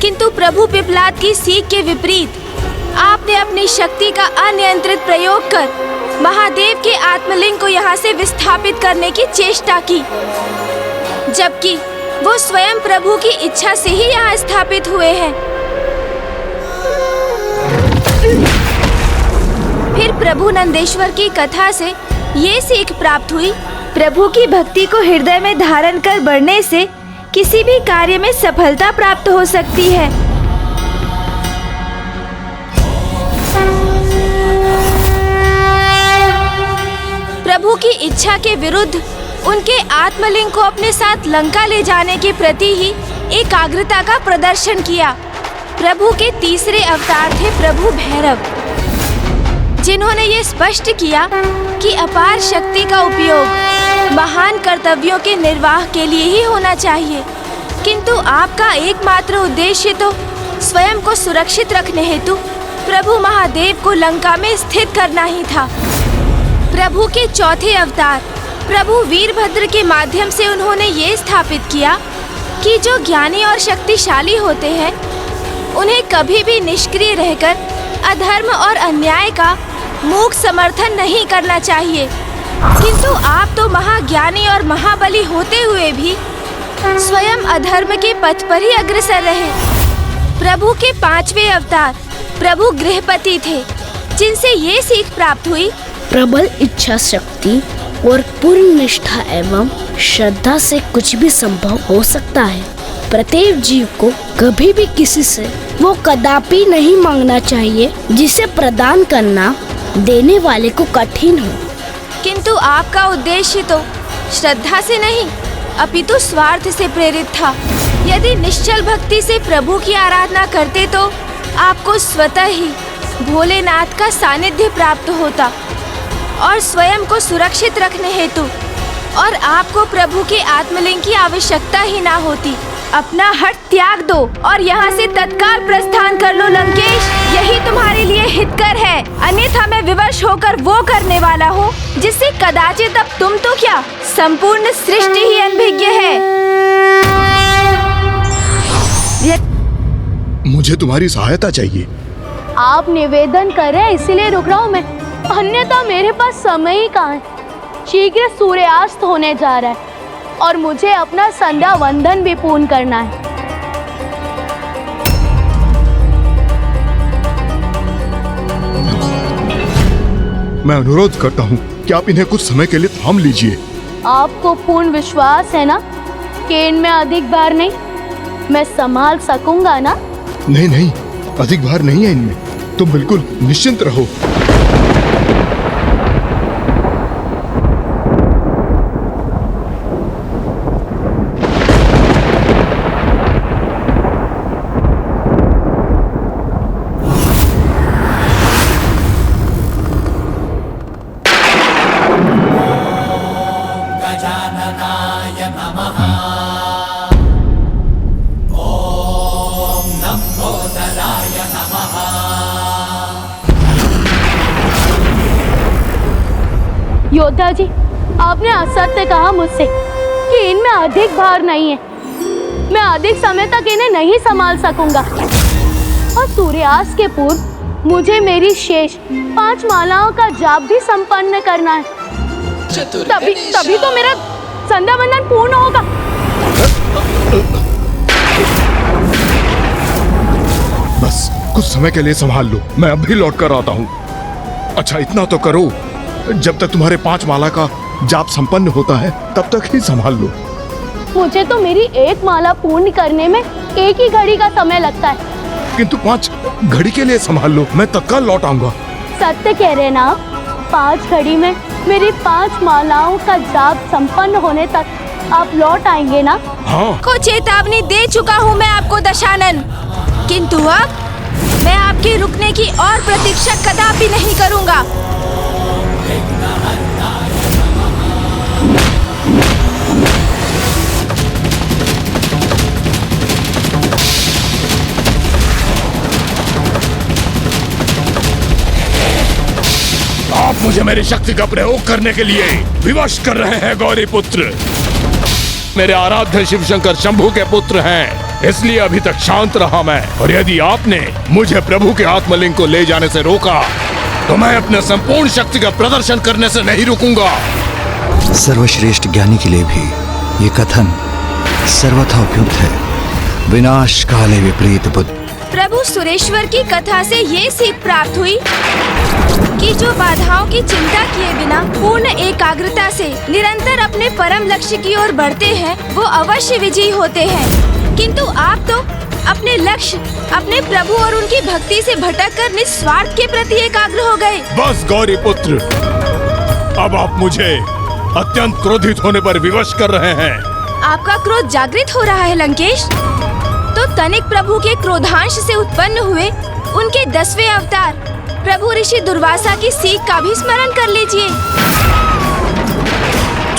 किंतु प्रभु पिपलाद की सीख के विपरीत आपने अपनी शक्ति का अनियंत्रित प्रयोग कर महादेव के आत्मलिंग को यहाँ से विस्थापित करने की चेष्टा की, जबकि वो स्वयं प्रभु की इच्छा से ही यहाँ स्थापित हुए हैं। फिर प्रभु नंदेश्वर की कथा से ये सीख प्राप्त हुई, प्रभु की भक्ति को हृदय में धारण कर बढ़ने से किसी भी कार्य में सफलता प्राप्त हो सकती है। प्रभु की इच्छा के विरुद्ध उनके आत्मलिंग को अपने साथ लंका ले जाने के प्रति ही एकाग्रता का प्रदर्शन किया। प्रभु के तीसरे अवतार थे प्रभु भैरव, जिन्होंने ये स्पष्ट किया कि अपार शक्ति का उपयोग महान कर्तव्यों के निर्वाह के लिए ही होना चाहिए, किंतु आपका एकमात्र उद्देश्य तो स्वयं को सुरक्षित रखने हेतु प्रभु महादेव को लंका में स्थित करना ही था। प्रभु के चौथे अवतार प्रभु वीरभद्र के माध्यम से उन्होंने ये स्थापित किया कि जो ज्ञानी और शक्तिशाली होते हैं उन्हें कभी भी निष्क्रिय रहकर अधर्म और अन्याय का मूक समर्थन नहीं करना चाहिए, किंतु आप तो महाज्ञानी और महाबली होते हुए भी स्वयं अधर्म के पथ पर ही अग्रसर रहे। प्रभु के पांचवें अवतार प्रभु गृहपति थे, जिनसे ये सीख प्राप्त हुई, प्रबल इच्छा शक्ति और पूर्ण निष्ठा एवं श्रद्धा से कुछ भी संभव हो सकता है। प्रत्येक जीव को कभी भी किसी से वो कदापि नहीं मांगना चाहिए जिसे प्रदान करना देने वाले को कठिन हो। किंतु आपका उद्देश्य तो श्रद्धा से नहीं अपितु स्वार्थ से प्रेरित था। यदि निश्चल भक्ति से प्रभु की आराधना करते तो आपको स्वतः ही भोलेनाथ का सानिध्य प्राप्त होता और स्वयं को सुरक्षित रखने हेतु और आपको प्रभु के आत्मलिंग की आवश्यकता ही ना होती। अपना हठ त्याग दो और यहाँ से तत्काल प्रस्थान कर लो लंकेश, यही तुम्हारे लिए हितकर है, अन्यथा मैं विवश होकर वो करने वाला हूँ जिससे कदाचित अब तुम तो क्या संपूर्ण सृष्टि ही अनभिज्ञ है। मुझे तुम्हारी सहायता चाहिए। आप निवेदन कर रहे हैं इसीलिए रुक रहा हूँ मैं, अन्यथा मेरे पास समय ही कहाँ है। शीघ्र सूर्यास्त होने जा रहा है और मुझे अपना संध्या वंदन भी पूर्ण करना है। मैं अनुरोध करता हूँ कि आप इन्हें कुछ समय के लिए थाम लीजिए। आपको पूर्ण विश्वास है ना कि इनमें अधिक भार नहीं, मैं संभाल सकूंगा ना? नहीं नहीं, अधिक भार नहीं है इनमें, तुम बिल्कुल निश्चिंत रहो। योद्धा जी, आपने असत्य कहा मुझसे कि इनमें अधिक भार नहीं है। मैं अधिक समय तक इन्हें नहीं संभाल सकूंगा और सूर्यास्त के पूर्व मुझे मेरी शेष 5 मालाओं का जाप भी संपन्न करना है। तभी तो मेरा संध्या वंदन पूर्ण होगा। बस कुछ समय के लिए संभाल लो, मैं अभी लौट कर आता हूँ। अच्छा इतना तो करो, जब तक तुम्हारे 5 माला का जाप संपन्न होता है तब तक ही संभाल लो। मुझे तो मेरी 1 माला पूर्ण करने में 1 ही घड़ी का समय लगता है। किंतु 5 घड़ी के लिए संभाल लो, मैं तत्काल लौट आऊंगा। सत्य कह रहे ना, 5 घड़ी में मेरी 5 मालाओं का जाप संपन्न होने तक आप लौट आएंगे ना? हाँ। को चेतावनी दे चुका हूँ मैं आपको दशानन, किंतु अब मैं आपके रुकने की और प्रतीक्षा कदापि नहीं करूँगा। आप मुझे मेरी शक्ति का प्रयोग करने के लिए विवश कर रहे हैं गौरी पुत्र। मेरे आराध्य शिव शंकर शंभू के पुत्र हैं, इसलिए अभी तक शांत रहा मैं। और यदि आपने मुझे प्रभु के आत्मलिंग को ले जाने से रोका तो मैं अपने संपूर्ण शक्ति का प्रदर्शन करने से नहीं रुकूंगा। सर्वश्रेष्ठ ज्ञानी के लिए भी ये कथन सर्वथा उपयुक्त है। विनाश काले विपरीत बुद्धि। प्रभु सुरेश्वर की कथा से ये सीख प्राप्त हुई कि जो बाधाओं की चिंता किए बिना पूर्ण एकाग्रता से निरंतर अपने परम लक्ष्य की ओर बढ़ते हैं वो अवश्य विजयी होते हैं। किंतु आप तो अपने लक्ष्य अपने प्रभु और उनकी भक्ति से भटककर निस्वार्थ के प्रति एकाग्र हो गए। बस गौरी पुत्र, अब आप मुझे अत्यंत क्रोधित होने पर विवश कर रहे हैं। आपका क्रोध जागृत हो रहा है लंकेश, तो तनिक प्रभु के क्रोधांश से उत्पन्न हुए उनके 10वें अवतार प्रभु ऋषि दुर्वासा की सीख का भी स्मरण कर लीजिए,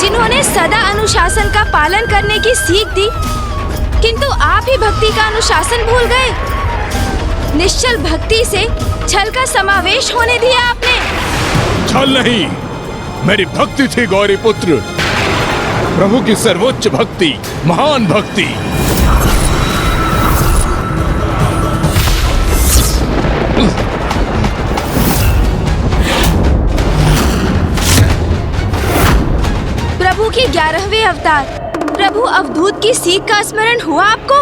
जिन्होंने सदा अनुशासन का पालन करने की सीख दी, किंतु आप ही भक्ति का अनुशासन भूल गए। निश्चल भक्ति से छल का समावेश होने दिया आपने। छल नहीं, मेरी भक्ति थी गौरी पुत्र, प्रभु की सर्वोच्च भक्ति, महान भक्ति। प्रभु के 11वें अवतार प्रभु अवधूत की सीख का स्मरण हुआ आपको?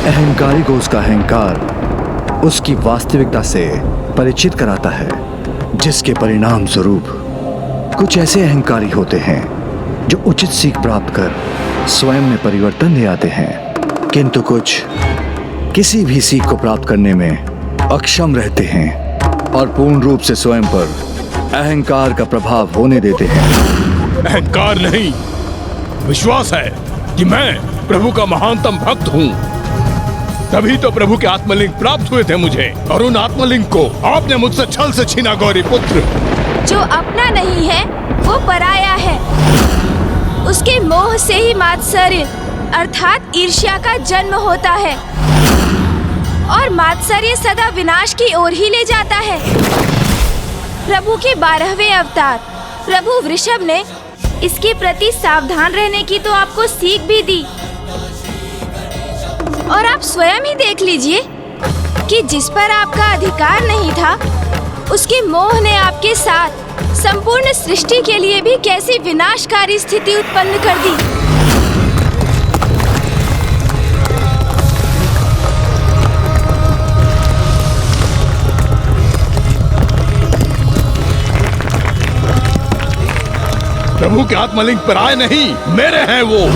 अहंकारी को उसका अहंकार उसकी वास्तविकता से परिचित कराता है, जिसके परिणाम स्वरूप कुछ ऐसे अहंकारी होते हैं जो उचित सीख प्राप्त कर स्वयं में परिवर्तन ले आते हैं, किंतु कुछ किसी भी सीख को प्राप्त करने में अक्षम रहते हैं और पूर्ण रूप से स्वयं पर अहंकार का प्रभाव होने देते हैं। अहंकार नहीं, विश्वास है कि मैं प्रभु का महानतम भक्त हूँ, तभी तो प्रभु के आत्मलिंग प्राप्त हुए थे मुझे, और उन आत्मलिंग को आपने मुझसे छल से छीना गौरी पुत्र। जो अपना नहीं है वो पराया है, उसके मोह से ही मात्सर्य अर्थात ईर्ष्या का जन्म होता है, और मात्सर्य सदा विनाश की ओर ही ले जाता है। प्रभु के 12वें अवतार प्रभु वृषभ ने इसके प्रति सावधान रहने की तो आपको सीख भी दी, और आप स्वयं ही देख लीजिए कि जिस पर आपका अधिकार नहीं था, उसके मोह ने आपके साथ संपूर्ण सृष्टि के लिए भी कैसी विनाशकारी स्थिति उत्पन्न कर दी। प्रभु के आत्मलिंग पर आए नहीं, मेरे हैं वो।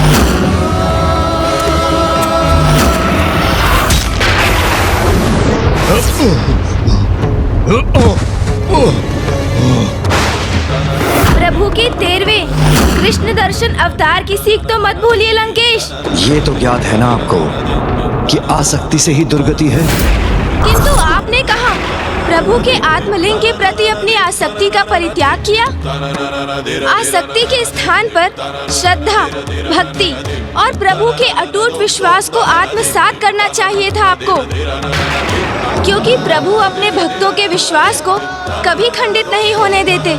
प्रभु के 13वें कृष्ण दर्शन अवतार की सीख तो मत भूलिए लंकेश। ये तो ज्ञात है ना आपको कि आसक्ति से ही दुर्गति है। किंतु आपने कहा प्रभु के आत्मलिंग के प्रति अपनी आसक्ति का परित्याग किया। आसक्ति के स्थान पर श्रद्धा, भक्ति और प्रभु के अटूट विश्वास को आत्मसात करना चाहिए था आपको, क्योंकि प्रभु अपने भक्तों के विश्वास को कभी खंडित नहीं होने देते।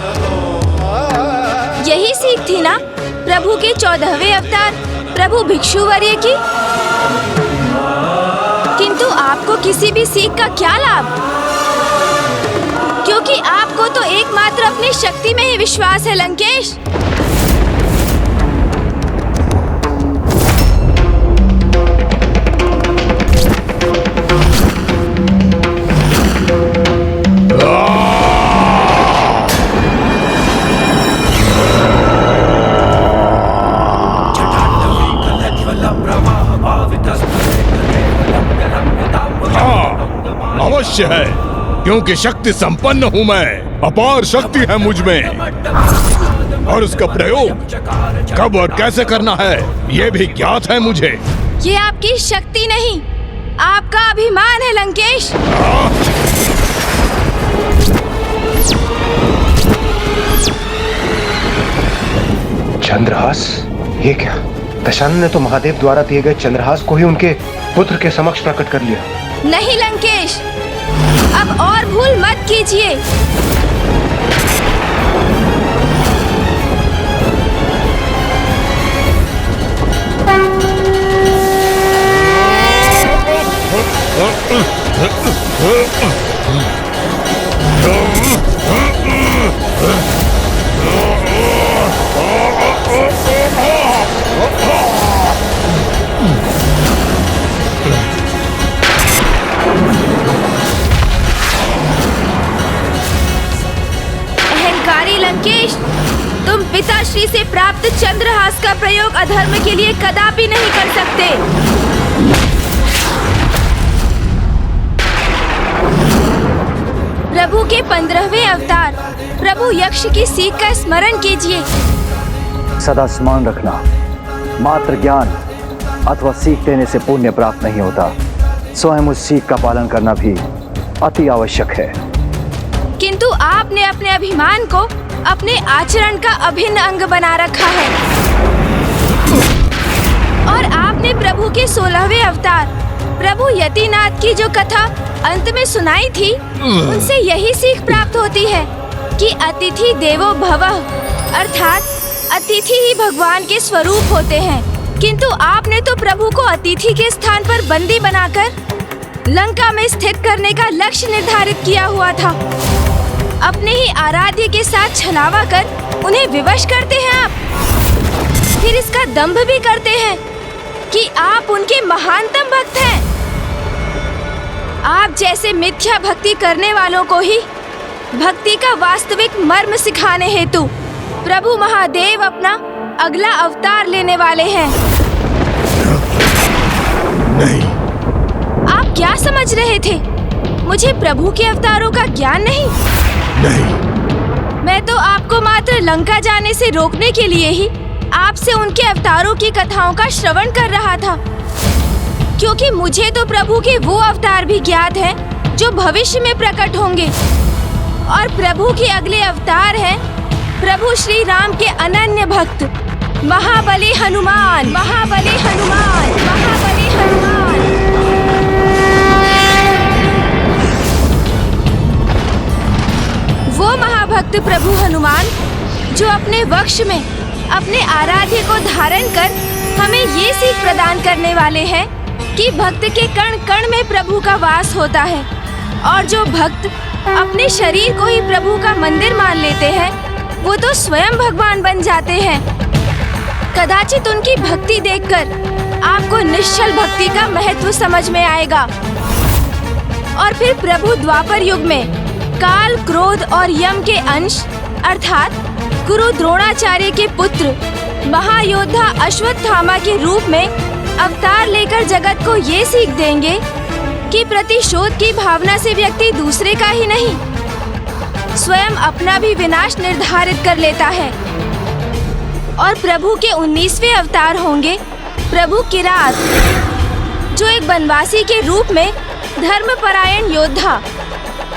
यही सीख थी ना प्रभु के 14वें अवतार प्रभु भिक्षुवर्य की। किंतु आपको किसी भी सीख का क्या लाभ, क्योंकि आपको तो एकमात्र अपनी शक्ति में ही विश्वास है लंकेश। अवश्य है, क्योंकि शक्ति संपन्न हूँ मैं, अपार शक्ति है मुझ में, और उसका प्रयोग कब और कैसे करना है ये भी ज्ञात है मुझे। ये आपकी शक्ति नहीं, आपका अभिमान है लंकेश। चंद्रहास? ये क्या? दशानन ने तो महादेव द्वारा दिए गए चंद्रहास को ही उनके पुत्र के समक्ष प्रकट कर लिया। नहीं लंकेश, अब और भूल मत कीजिए। लंकेश, तुम पिताश्री से प्राप्त चंद्रहास का प्रयोग अधर्म के लिए कदापि नहीं कर सकते। प्रभु के 15वें अवतार प्रभु यक्ष की सीख का स्मरण कीजिए। सदा स्मरण रखना, मात्र ज्ञान अथवा सीख देने से पुण्य प्राप्त नहीं होता, स्वयं उस सीख का पालन करना भी अति आवश्यक है। किंतु आपने अपने अभिमान को अपने आचरण का अभिन्न अंग बना रखा है, और आपने प्रभु के 16वें अवतार प्रभु यतिनाथ की जो कथा अंत में सुनाई थी, उनसे यही सीख प्राप्त होती है कि अतिथि देवो भवः, अर्थात अतिथि ही भगवान के स्वरूप होते हैं। किंतु आपने तो प्रभु को अतिथि के स्थान पर बंदी बनाकर लंका में स्थित करने का लक्ष्य निर्धारित किया हुआ था। अपने ही आराध्य के साथ छलावा कर उन्हें विवश करते हैं आप, फिर इसका दंभ भी करते हैं कि आप उनके महानतम भक्त हैं। आप जैसे मिथ्या भक्ति करने वालों को ही भक्ति का वास्तविक मर्म सिखाने हेतु प्रभु महादेव अपना अगला अवतार लेने वाले हैं। नहीं। आप क्या समझ रहे थे? मुझे प्रभु के अवतारों का ज्ञान नहीं? नहीं। मैं तो आपको मात्र लंका जाने से रोकने के लिए ही आपसे उनके अवतारों की कथाओं का श्रवण कर रहा था, क्योंकि मुझे तो प्रभु के वो अवतार भी ज्ञात हैं जो भविष्य में प्रकट होंगे, और प्रभु के अगले अवतार हैं प्रभु श्री राम के अनन्य भक्त महाबली हनुमान। महाबली हनुमान, महाबली हनुमान। वो महाभक्त प्रभु हनुमान जो अपने वक्ष में अपने आराध्य को धारण कर हमें ये सीख प्रदान करने वाले हैं कि भक्त के कण कण में प्रभु का वास होता है और जो भक्त अपने शरीर को ही प्रभु का मंदिर मान लेते हैं वो तो स्वयं भगवान बन जाते हैं। कदाचित उनकी भक्ति देखकर आपको निश्चल भक्ति का महत्व समझ में आएगा। और फिर प्रभु द्वापर युग में काल, क्रोध और यम के अंश अर्थात गुरु द्रोणाचार्य के पुत्र महायोद्धा अश्वत्थामा के रूप में अवतार लेकर जगत को ये सीख देंगे कि प्रतिशोध की भावना से व्यक्ति दूसरे का ही नहीं स्वयं अपना भी विनाश निर्धारित कर लेता है। और प्रभु के 19वें अवतार होंगे प्रभु किरात, जो एक वनवासी के रूप में धर्मपरायण योद्धा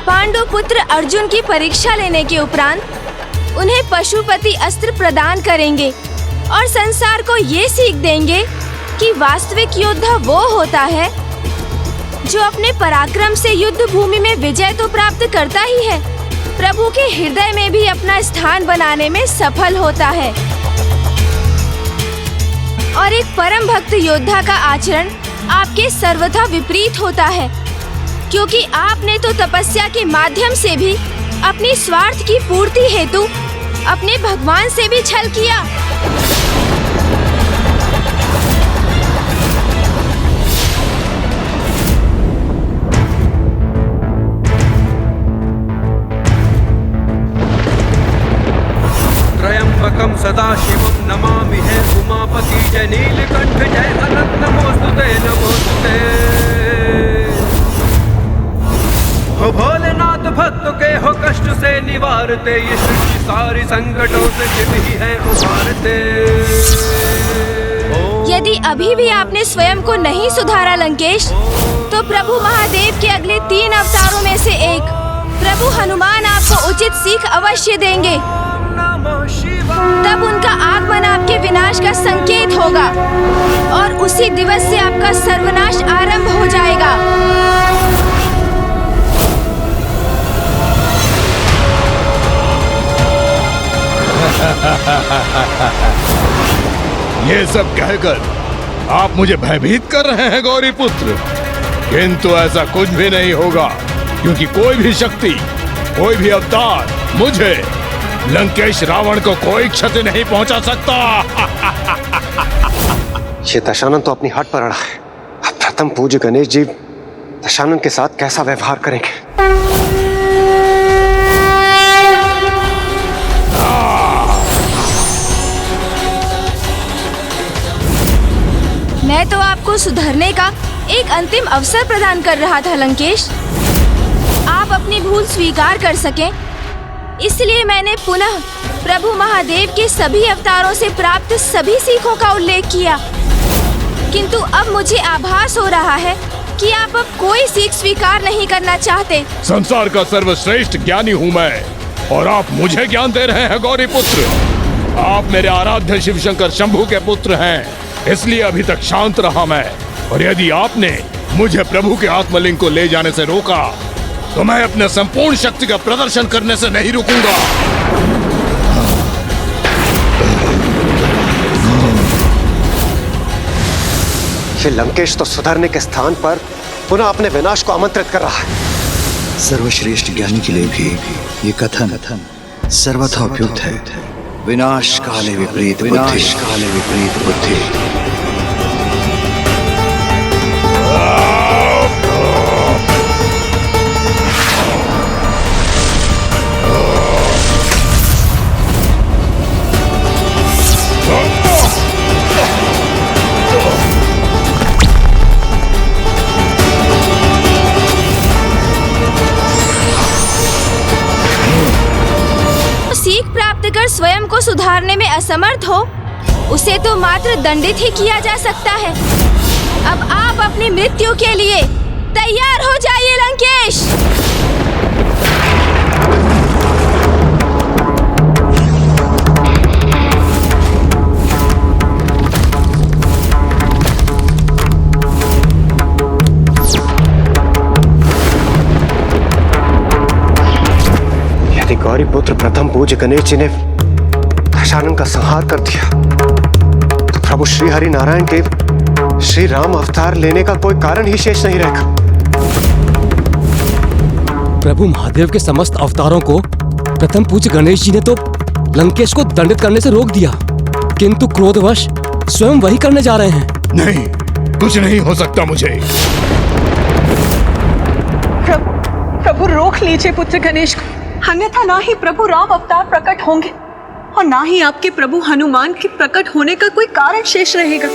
पांडु पुत्र अर्जुन की परीक्षा लेने के उपरांत उन्हें पशुपति अस्त्र प्रदान करेंगे और संसार को ये सीख देंगे कि वास्तविक योद्धा वो होता है जो अपने पराक्रम से युद्ध भूमि में विजय तो प्राप्त करता ही है, प्रभु के हृदय में भी अपना स्थान बनाने में सफल होता है। और एक परम भक्त योद्धा का आचरण आपके सर्वथा विपरीत होता है, क्योंकि आपने तो तपस्या के माध्यम से भी अपनी स्वार्थ की पूर्ति हेतु अपने भगवान से भी छल किया। त्र्यंबकं सदाशिवं नमामि है उमापति जय नीलकंठ जय अनंत नमोस्तुते नमोस्तुते। हो भोलेनाथ भक्तों के हो कष्ट से निवारते, ये सृष्टि सारी संकटों से शिव ही है उबारते। यदि अभी भी आपने स्वयं को नहीं सुधारा लंकेश, तो प्रभु महादेव के अगले 3 अवतारों में से एक प्रभु हनुमान आपको उचित सीख अवश्य देंगे। तब उनका आगमन आपके विनाश का संकेत होगा और उसी दिवस से आपका सर्वनाश आरंभ हो जाएगा। ये सब कहकर आप मुझे भयभीत कर रहे हैं गौरी पुत्र, किंतु ऐसा कुछ भी नहीं होगा, क्योंकि कोई भी शक्ति, कोई भी अवतार मुझे लंकेश रावण को कोई क्षति नहीं पहुंचा सकता। ये दशानन तो अपनी हट पर अड़ा है। अब प्रथम पूज्य गणेश जी दशानन के साथ कैसा व्यवहार करेंगे? मैं तो आपको सुधरने का एक अंतिम अवसर प्रदान कर रहा था लंकेश। आप अपनी भूल स्वीकार कर सकें, इसलिए मैंने पुनः प्रभु महादेव के सभी अवतारों से प्राप्त सभी सीखों का उल्लेख किया। किंतु अब मुझे आभास हो रहा है कि आप अब कोई सीख स्वीकार नहीं करना चाहते। संसार का सर्वश्रेष्ठ ज्ञानी हूँ मैं, और आप मुझे ज्ञान दे रहे हैं गौरी पुत्र। आप मेरे आराध्य शिव शंकर शंभू के पुत्र हैं, इसलिए अभी तक शांत रहा मैं। और यदि आपने मुझे प्रभु के आत्मलिंग को ले जाने से रोका, तो मैं अपने संपूर्ण शक्ति का प्रदर्शन करने से नहीं रुकूंगा। ये लंकेश तो सुधरने के स्थान पर पुनः अपने विनाश को आमंत्रित कर रहा है। सर्वश्रेष्ठ ज्ञानी के लिए भी ये कथन सर्वथा उपयुक्त है। विनाश काले विपरीत बुद्धि, विनाश काले विपरीत बुद्धि। सीख प्राप्त कर स्वयं को सुधारने में असमर्थ हो, उसे तो मात्र दंडित ही किया जा सकता है। अब आप अपनी मृत्यु के लिए तैयार हो जाइए लंकेश। यदि गौरी पुत्र प्रथम पूज्य गणेश जी ने दशानन का संहार कर दिया, तो प्रभु श्री हरि नारायण के श्री राम अवतार लेने का कोई कारण ही शेष नहीं रहेगा। प्रभु महादेव के समस्त अवतारों को प्रथम पूज्य गणेश जी ने तो लंकेश को दंडित करने से रोक दिया, किंतु क्रोधवश स्वयं वही करने जा रहे हैं। नहीं, कुछ नहीं हो सकता मुझे। प्रभु रोक लीजिए पुत्र गणेश को, अन्यथा ना ही प्रभु राम अवतार प्रकट होंगे और ना ही आपके प्रभु हनुमान के प्रकट होने का कोई कारण शेष रहेगा।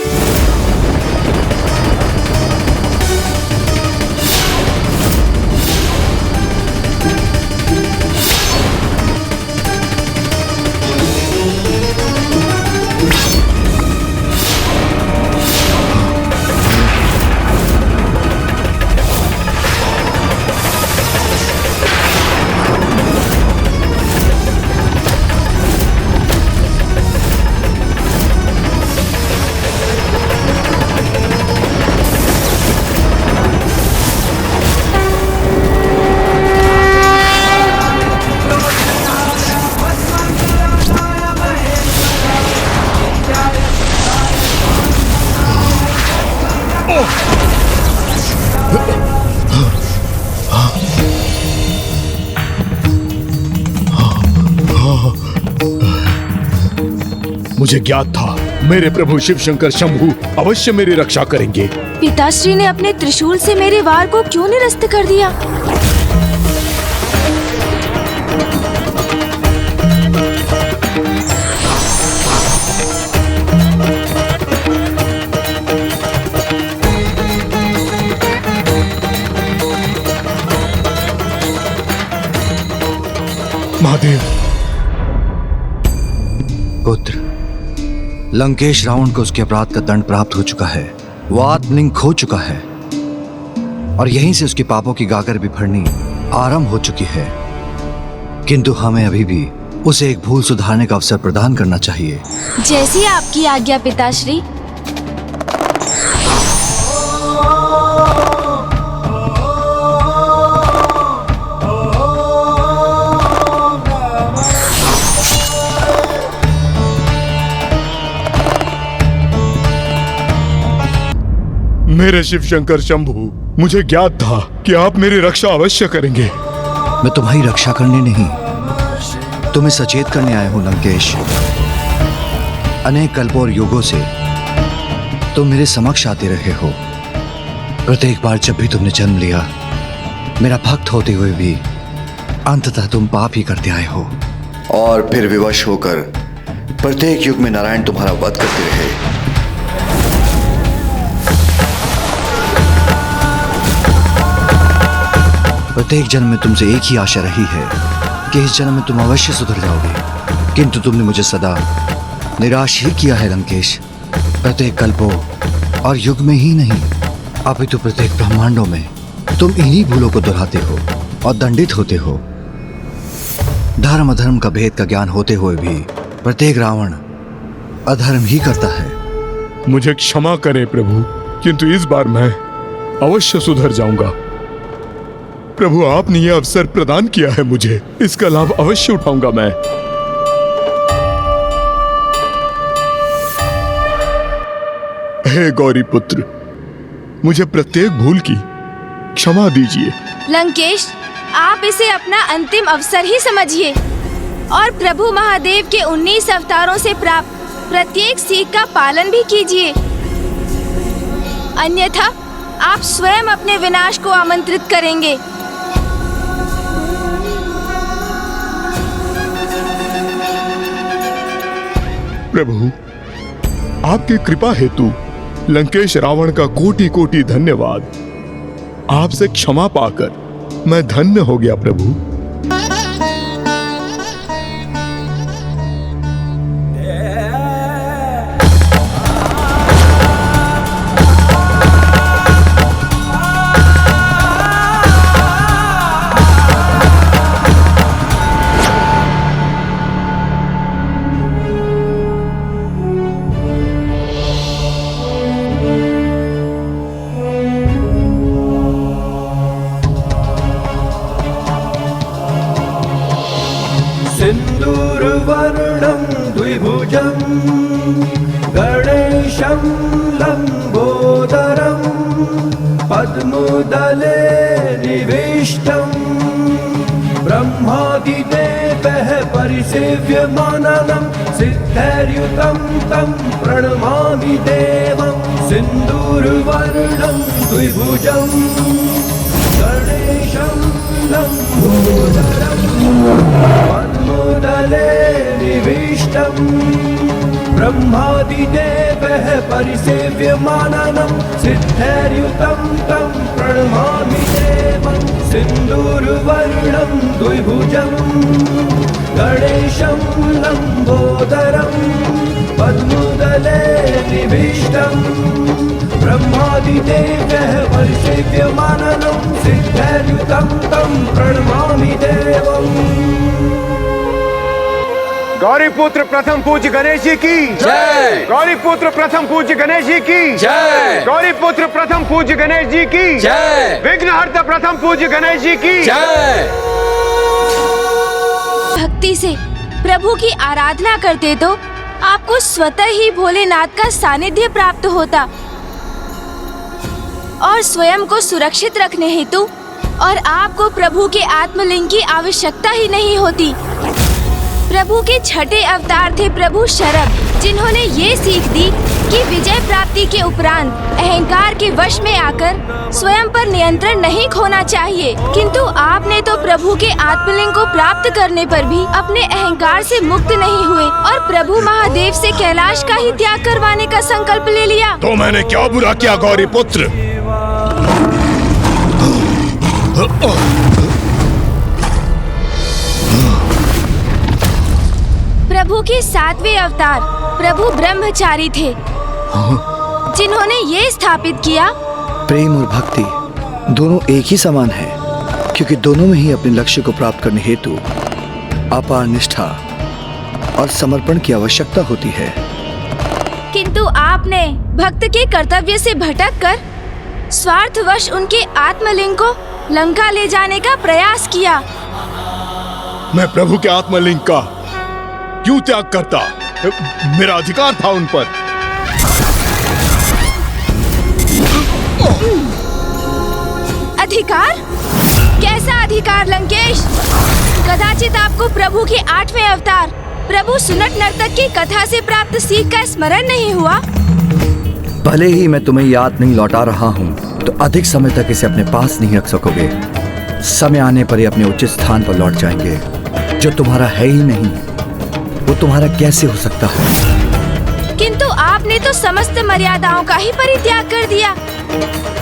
मुझे ज्ञात था मेरे प्रभु शिव शंकर शंभू अवश्य मेरी रक्षा करेंगे। पिताश्री ने अपने त्रिशूल से मेरे वार को क्यों निरस्त कर दिया? महादेव। पुत्र, लंकेश रावण को उसके अपराध का दंड प्राप्त हो चुका है। वो आत्मलिंग खो चुका है और यहीं से उसके पापों की गागर बिफरनी आरंभ हो चुकी है। किंतु हमें अभी भी उसे एक भूल सुधारने का अवसर प्रदान करना चाहिए। जैसी आपकी आज्ञा पिताश्री। मेरे शिव शंकर शंभू, मुझे ज्ञात था कि आप मेरी रक्षा अवश्य करेंगे। मैं तुम्हारी रक्षा करने नहीं, तुम्हें सचेत करने आया हूं लंकेश। अनेक कल्पों और युगों से तुम मेरे समक्ष आते रहे हो। प्रत्येक बार जब भी तुमने जन्म लिया, मेरा भक्त होते हुए भी अंततः तुम पाप ही करते आए हो। और फिर विवश होकर प्रत्येक युग में नारायण तुम्हारा वध करते रहे। प्रत्येक जन्म में तुमसे एक ही आशा रही है कि इस जन्म में तुम अवश्य सुधर जाओगे, किंतु तुमने मुझे सदा निराश ही किया है लंकेश। प्रत्येक कल्पों और युग में ही नहीं, अपितु प्रत्येक ब्रह्मांडों में तुम इन्हीं भूलों को दोहराते हो और दंडित होते हो। धर्म अधर्म का भेद का ज्ञान होते हुए भी प्रत्येक रावण अधर्म ही करता है। मुझे क्षमा करें प्रभु, किंतु इस बार मैं अवश्य सुधर जाऊंगा। प्रभु, आपने यह अवसर प्रदान किया है मुझे, इसका लाभ अवश्य उठाऊंगा मैं। हे गौरी पुत्र, मुझे प्रत्येक भूल की क्षमा दीजिए। लंकेश, आप इसे अपना अंतिम अवसर ही समझिए और प्रभु महादेव के 19 अवतारों से प्राप्त प्रत्येक सीख का पालन भी कीजिए, अन्यथा आप स्वयं अपने विनाश को आमंत्रित करेंगे। प्रभु, आपकी कृपा हेतु लंकेश रावण का कोटि कोटि धन्यवाद। आपसे क्षमा पाकर मैं धन्य हो गया प्रभु। पद्मदले निविष्टम् ब्रह्मादिदेवः परिसेव्यमाननं सिद्धैर्युतं तं प्रणमामि देवं सिन्दूरवर्णं द्विभुजं गणेशं लम्बोदरं पद्मदले निविष्टम् ब्रह्मादिदेवः परिसेव्यमाननं सिद्धैर्युतं तं प्रणमामि देवं सिन्दूरवर्णं द्विभुजं गणेशं लम्बोदरं पद्मदले निविष्टम् ब्रह्मादिदेवः परिसेव्यमाननं सिद्धैर्युतं तं प्रणमामि देवम्। गौरीपुत्र प्रथम पूज्य गणेश जी की जय। गौरीपुत्र प्रथम पूज्य गणेश जी की जय। गौरीपुत्र प्रथम पूज्य गणेश जी की जय। विघ्नहर्ता प्रथम पूज्य गणेश जी की जय। भक्ति से प्रभु की आराधना करते तो आपको स्वतः ही भोलेनाथ का सानिध्य प्राप्त होता और स्वयं को सुरक्षित रखने हेतु और आपको प्रभु के आत्मलिंग की आवश्यकता ही नहीं होती। प्रभु के छठे अवतार थे प्रभु शरद, जिन्होंने ये सीख दी कि विजय प्राप्ति के उपरांत अहंकार के वश में आकर स्वयं पर नियंत्रण नहीं खोना चाहिए। किंतु आपने तो प्रभु के आत्मलिंग को प्राप्त करने पर भी अपने अहंकार से मुक्त नहीं हुए और प्रभु महादेव से कैलाश का ही त्याग करवाने का संकल्प ले लिया। तो मैंने क्या बुरा किया गौरी पुत्र? प्रभु के सातवें अवतार प्रभु ब्रह्मचारी थे, जिन्होंने ये स्थापित किया प्रेम और भक्ति दोनों एक ही समान है, क्योंकि दोनों में ही अपने लक्ष्य को प्राप्त करने हेतु अपार निष्ठा और समर्पण की आवश्यकता होती है। किंतु आपने भक्त के कर्तव्य से भटककर स्वार्थवश उनके आत्मलिंग को लंका ले जाने का प्रयास किया। मैं प्रभु के आत्मलिंग का क्यों त्याग करता? मेरा अधिकार था उन पर। अधिकार? कैसा अधिकार लंकेश? कदाचित आपको प्रभु के आठवें अवतार प्रभु सुनट नर्तक की कथा से प्राप्त सीख का स्मरण नहीं हुआ? भले ही मैं तुम्हें याद नहीं लौटा रहा हूँ, तो अधिक समय तक इसे अपने पास नहीं रख सकोगे। समय आने पर ही अपने उचित स्थान पर लौट जाएंगे। जो तुम्हारा है ही नहीं, वो तुम्हारा कैसे हो सकता है? किंतु आपने तो समस्त मर्यादाओं का ही परित्याग कर दिया।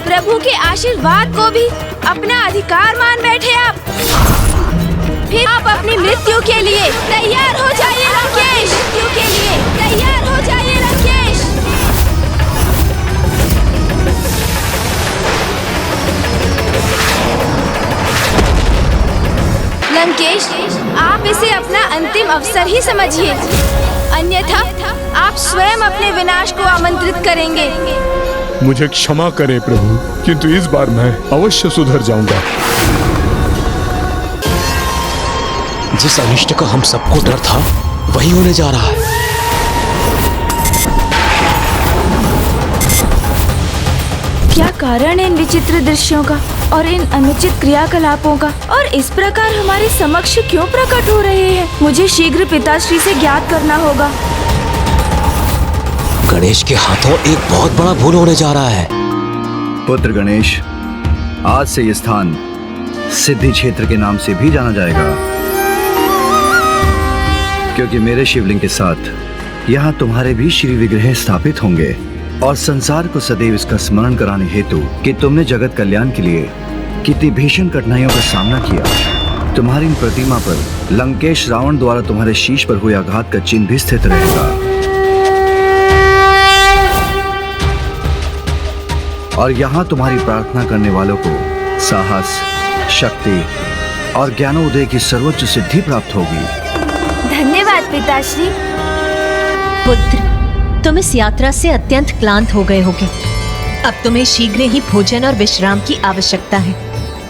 प्रभु के आशीर्वाद को भी अपना अधिकार मान बैठे आप। फिर आप अपनी मृत्यु के लिए तैयार हो जाइए लंकेश। मृत्यु के लिए तैयार हो जाइए लंकेश। लंकेश, आप इसे अपना अंतिम अवसर ही समझिए, अन्यथा आप स्वयं अपने विनाश को आमंत्रित करेंगे। मुझे क्षमा करें प्रभु, किंतु इस बार मैं अवश्य सुधर जाऊंगा। जिस अनिष्ट का हम सबको डर था, वही होने जा रहा है। क्या कारण है इन विचित्र दृश्यों का और इन अनुचित क्रियाकलापों का, और इस प्रकार हमारे समक्ष क्यों प्रकट हो रहे हैं? मुझे शीघ्र पिताश्री से ज्ञात करना होगा। गणेश के हाथों एक बहुत बड़ा भूल होने जा रहा है। पुत्र गणेश, आज से यह स्थान सिद्धि क्षेत्र के नाम से भी जाना जाएगा, क्योंकि मेरे शिवलिंग के साथ यहाँ तुम्हारे भी श्री विग्रह स्थापित होंगे और संसार को सदैव इसका स्मरण कराने हेतु कि तुमने जगत कल्याण के लिए कितनी भीषण कठिनाइयों का सामना किया। तुम्हारी इन प्रतिमा पर लंकेश रावण द्वारा तुम्हारे शीश पर हुए आघात का चिन्ह भी स्थित रहेगा। और यहाँ तुम्हारी प्रार्थना करने वालों को साहस, शक्ति और ज्ञानोदय की सर्वोच्च सिद्धि प्राप्त होगी। धन्यवाद पिताश्री। पुत्र, तुम इस यात्रा से अत्यंत क्लांत हो गए होगे। अब तुम्हें शीघ्र ही भोजन और विश्राम की आवश्यकता है,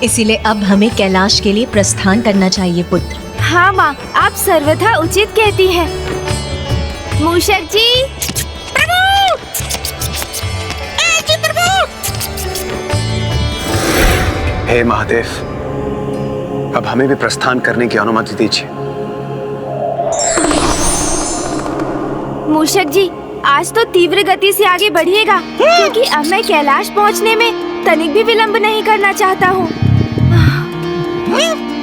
इसीलिए अब हमें कैलाश के लिए प्रस्थान करना चाहिए पुत्र। हाँ माँ, आप सर्वथा उचित कहती हैं। मूषक जी, हे महादेव, अब हमें भी प्रस्थान करने की अनुमति दीजिए। मूषक जी, आज तो तीव्र गति से आगे बढ़िएगा, क्योंकि अब मैं कैलाश पहुंचने में तनिक भी विलंब नहीं करना चाहता हूँ।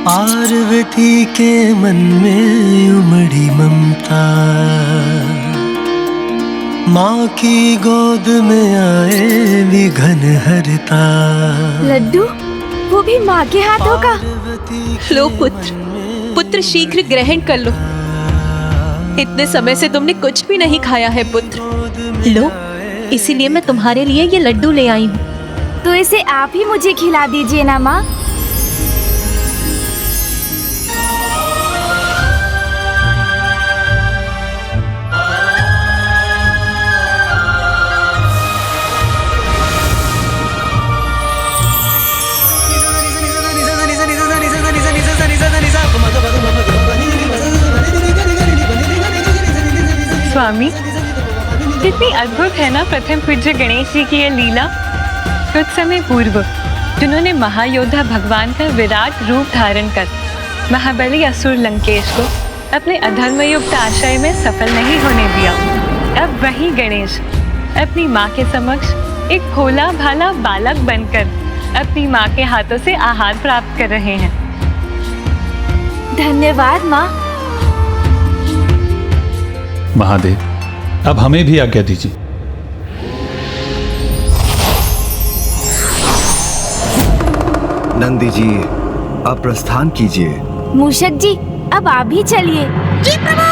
पार्वती के मन में उमड़ी ममता, माँ की गोद में आए विघन हरता। लड्डू, वो भी माँ के हाथों का। लो पुत्र शीघ्र ग्रहण कर लो। इतने समय से तुमने कुछ भी नहीं खाया है पुत्र। लो, इसीलिए मैं तुम्हारे लिए ये लड्डू ले आई हूँ। तो इसे आप ही मुझे खिला दीजिए ना माँ। स्वामी, कितनी अद्भुत है ना प्रथम पूज्य गणेश जी की ये लीला। कुछ समय पूर्व जिन्होंने महायोद्धा भगवान का विराट रूप धारण कर महाबली असुर लंकेश को अपने अधर्मयुक्त आशय में सफल नहीं होने दिया, अब वही गणेश अपनी माँ के समक्ष एक भोला भाला बालक बनकर अपनी माँ के हाथों से आहार प्राप्त कर रहे हैं। धन्यवाद माँ। महादेव, अब हमें भी आज्ञा दीजिए। नंदी जी, आप प्रस्थान कीजिए। मूषक जी, अब आप भी चलिए। जी प्रभु।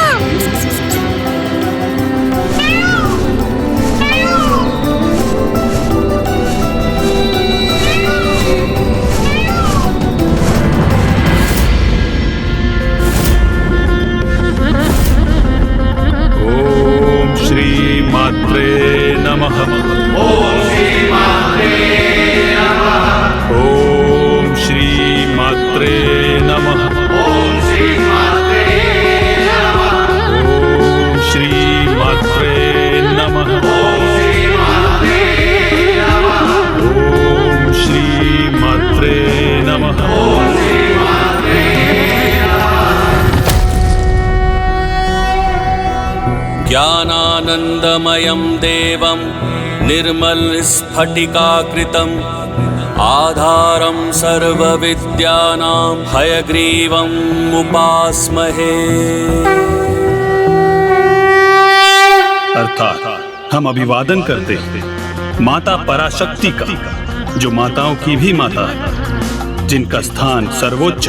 मात्रे नमः। ओम श्री मात्रे नमः। ओम श्री मात्रे नमः। ओम श्री मात्रे नमः। ओम श्री मात्रे नमः। ओम श्री मात्रे नमः। ओम श्री मात्रे नमः। ओम श्री मात्रे ज्ञानानंदमयं देवं निर्मलस्फटिकाकृतिम् आधारं सर्वविद्यानां हयग्रीवम् उपास्महे। अर्थात हम अभिवादन करते हैं माता पराशक्ति का, जो माताओं की भी माता है, जिनका स्थान सर्वोच्च,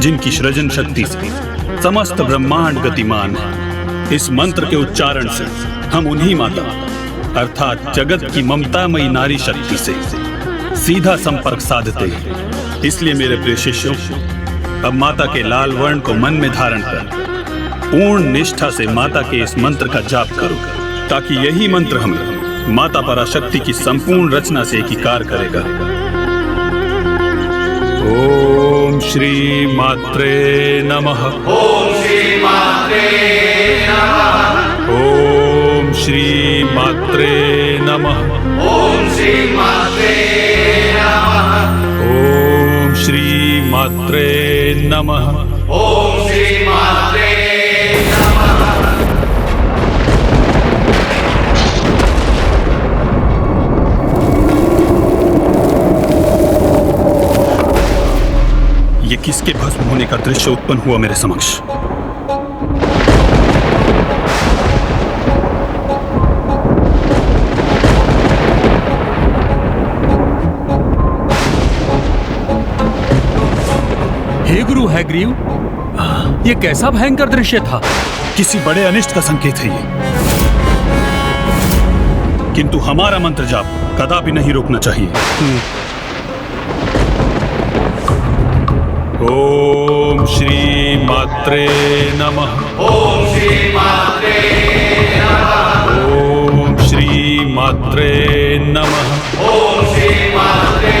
जिनकी सृजन शक्ति से समस्त ब्रह्मांड गतिमान है। इस मंत्र के उच्चारण से हम उन्हीं माता अर्थात जगत की ममतामयी नारी शक्ति से सीधा संपर्क साधते हैं। इसलिए मेरे प्रिय शिष्यों, अब माता के लाल वर्ण को मन में धारण कर पूर्ण निष्ठा से माता के इस मंत्र का जाप करो, ताकि यही मंत्र हमें माता पराशक्ति की संपूर्ण रचना से एकीकार करेगा। ओम श्री मात्रे नमः। ओम श्री मात्रे नमः। ओम श्री मात्रे नमः। ओम श्री मात्रे नमः। ओम श्री मात्रे नमः। ओम श्री मात्रे ये किसके भस्म होने का दृश्य उत्पन्न हुआ मेरे समक्ष? हे गुरु हैग्रीव, ये कैसा भयंकर दृश्य था? किसी बड़े अनिष्ट का संकेत है ये, किंतु हमारा मंत्र जाप कदापि नहीं रोकना चाहिए। ओम श्री मात्रे नमः। ओम श्री मात्रे नमः। ओम श्री मात्रे नमः। ओम श्री मात्रे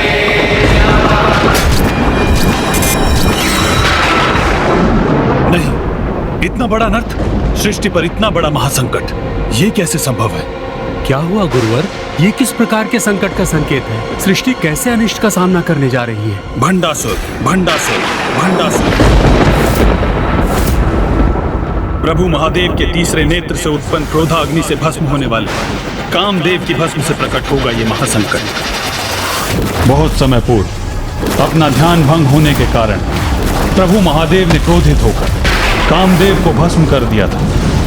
नमः। नहीं, इतना बड़ा अनर्थ, सृष्टि पर इतना बड़ा महासंकट, ये कैसे संभव है? क्या हुआ गुरुवर? ये किस प्रकार के संकट का संकेत है? सृष्टि कैसे अनिष्ट का सामना करने जा रही है? भंडासुर, भंडासुर, भंडासुर। प्रभु महादेव के तीसरे नेत्र से उत्पन्न क्रोधाग्नि से भस्म होने वाले कामदेव की भस्म से प्रकट होगा ये महासंकट। बहुत समय पूर्व अपना ध्यान भंग होने के कारण प्रभु महादेव ने क्रोधित होकर कामदेव को भस्म कर दिया था,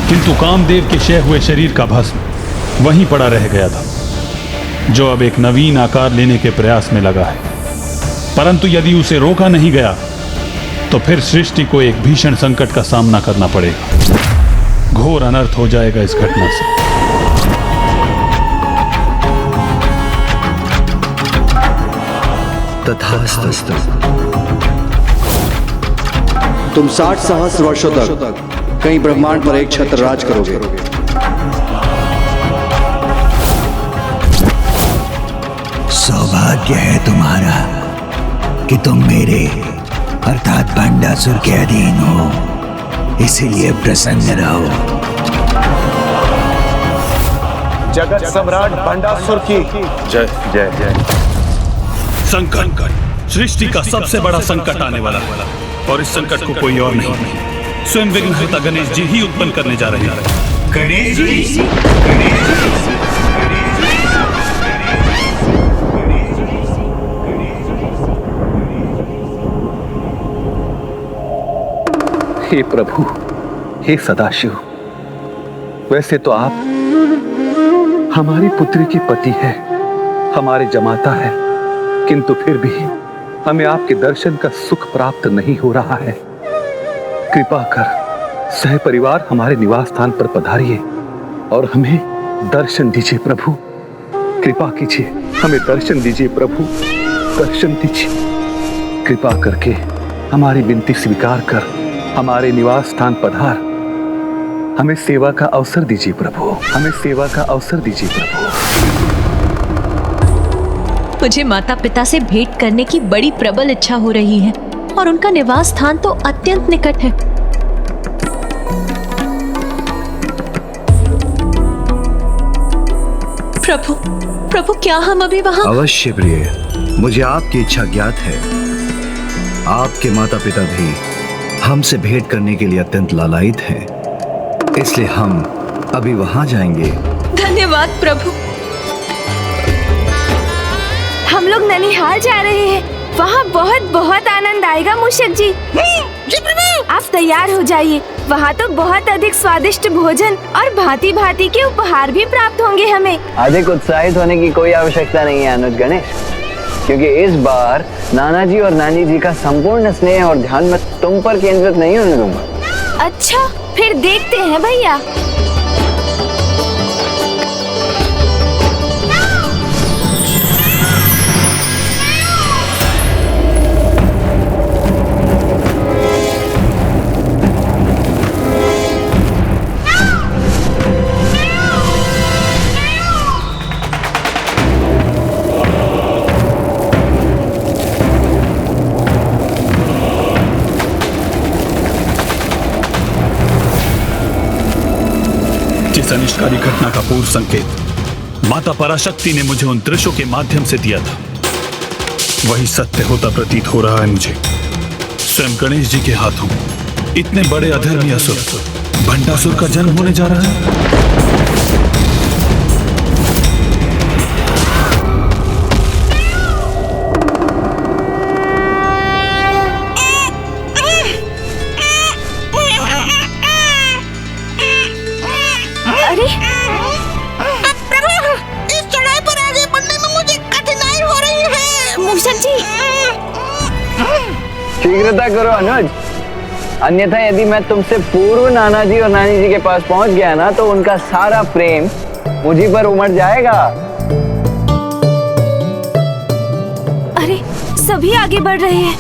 किंतु कामदेव के क्षय हुए शरीर का भस्म वहीं पड़ा रह गया था, जो अब एक नवीन आकार लेने के प्रयास में लगा है। परंतु यदि उसे रोका नहीं गया तो फिर सृष्टि को एक भीषण संकट का सामना करना पड़ेगा। घोर अनर्थ हो जाएगा इस घटना से। तथास्तु। तुम 60 सहस्त्र वर्षों तक कई ब्रह्मांड पर एक छत्र राज करोगे। सौभाग्य है तुम्हारा कि तुम मेरे अर्थात भंडासुर के अधीन हो, इसीलिए प्रसन्न रहो। जगत सम्राट भंडासुर की जय जय जय। संकट, सृष्टि का सबसे बड़ा संकट आने वाला है, और इस संकट को कोई और नहीं, स्वयं विघ्नहर्ता गणेश जी ही उत्पन्न करने जा रहे हैं। गणेश जी, हे प्रभु, हे सदाशिव, वैसे तो आप हमारी पुत्री की पति है, हमारे जमाता है, किंतु फिर भी हमें आपके दर्शन का सुख प्राप्त नहीं हो रहा है। कृपा कर सह परिवार हमारे निवास स्थान पर पधारिए और हमें दर्शन दीजिए प्रभु। कृपा कीजिए, हमें दर्शन दीजिए प्रभु, दर्शन दीजिए। कृपा करके हमारी विनती स्वीकार कर हमारे निवास स्थान पधार, हमें सेवा का अवसर दीजिए प्रभु, हमें सेवा का अवसर दीजिए प्रभु। मुझे माता पिता से भेंट करने की बड़ी प्रबल इच्छा हो रही है और उनका निवास स्थान तो अत्यंत निकट है। प्रभु, प्रभु क्या हम अभी वहां? अवश्य प्रिय, मुझे आपकी इच्छा ज्ञात है। आपके माता पिता भी हमसे भेंट करने के लिए अत्यंत लालायित हैं, इसलिए हम अभी वहां जाएंगे। धन्यवाद प्रभु। हम लोग ननिहाल जा रहे हैं, वहाँ बहुत बहुत आनंद आएगा मूषक जी। जी प्रभु। आप तैयार हो जाइए, वहाँ तो बहुत अधिक स्वादिष्ट भोजन और भांति भांति के उपहार भी प्राप्त होंगे हमें। अधिक उत्साहित होने की कोई आवश्यकता नहीं है अनुज गणेश, क्योंकि इस बार नाना जी और नानी जी का संपूर्ण स्नेह और ध्यान मैं तुम पर केंद्रित नहीं होने दूंगा। अच्छा, फिर देखते हैं भैया। इस अनिष्टकारी घटना का पूर्व संकेत माता पराशक्ति ने मुझे उन दृश्यों के माध्यम से दिया था, वही सत्य होता प्रतीत हो रहा है मुझे। स्वयं गणेश जी के हाथों इतने बड़े अधर्मी असुर भंडासुर का जन्म होने जा रहा है। शीघ्रता करो अनुज, अन्यथा यदि मैं तुमसे पूर्व नाना जी और नानी जी के पास पहुंच गया ना तो उनका सारा प्रेम मुझी पर उमड़ जाएगा। अरे सभी आगे बढ़ रहे हैं।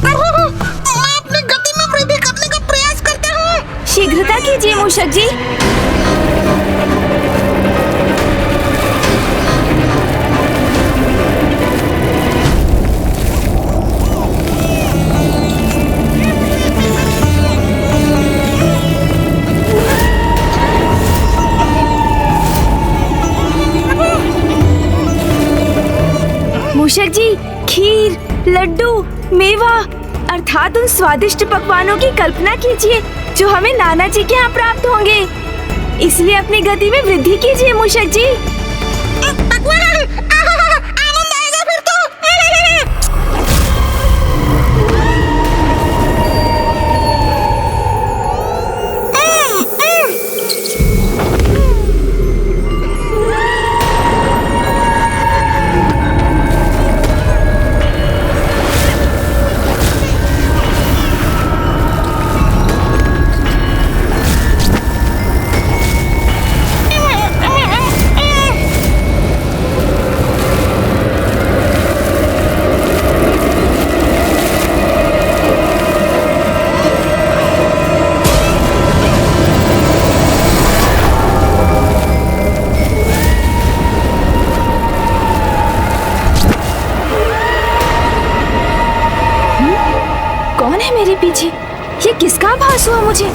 मैं अपनी गति में वृद्धि करने का प्रयास करता हूँ। शीघ्रता कीजिए मूषक जी। मूषक जी, खीर, लड्डू, मेवा अर्थात उन स्वादिष्ट पकवानों की कल्पना कीजिए जो हमें नाना जी के यहाँ प्राप्त होंगे। इसलिए अपनी गति में वृद्धि कीजिए मूषक जी। आनंद आएगा फिर तो। कौन है मेरे पीछे? ये किसका आभास हुआ मुझे?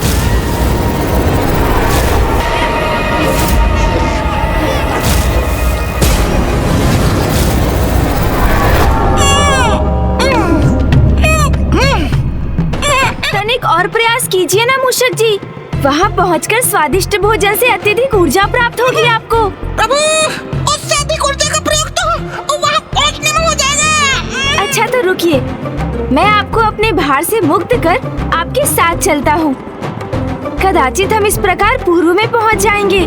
तनिक और प्रयास कीजिए ना मूषक जी। वहाँ पहुँचकर स्वादिष्ट भोजन से अत्यधिक ऊर्जा प्राप्त होगी आपको। प्रभु, उससे अधिक ऊर्जा का प्रयोग तो वहाँ पहुँचने में हो जाएगा। अच्छा तो रुकिए, मैं आपको अपने भार से मुक्त कर आपके साथ चलता हूँ। कदाचित हम इस प्रकार पूर्व में पहुँच जाएंगे।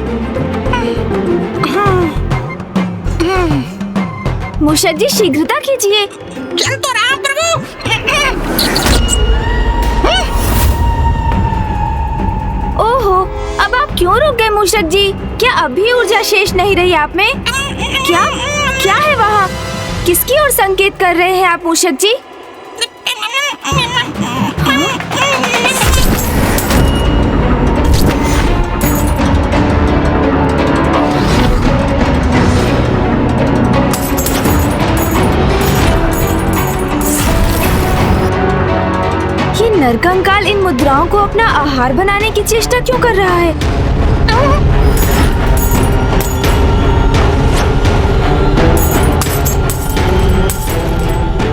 मूषक जी शीघ्रता कीजिए। चल तो रहा प्रभु। ओहो, अब आप क्यों रुक गए मूषक जी? क्या अभी ऊर्जा शेष नहीं रही आप में? क्या है वहाँ? किसकी ओर संकेत कर रहे हैं आप मूषक जी? ये नरकंकाल इन मुद्राओं को अपना आहार बनाने की चेष्टा क्यों कर रहा है?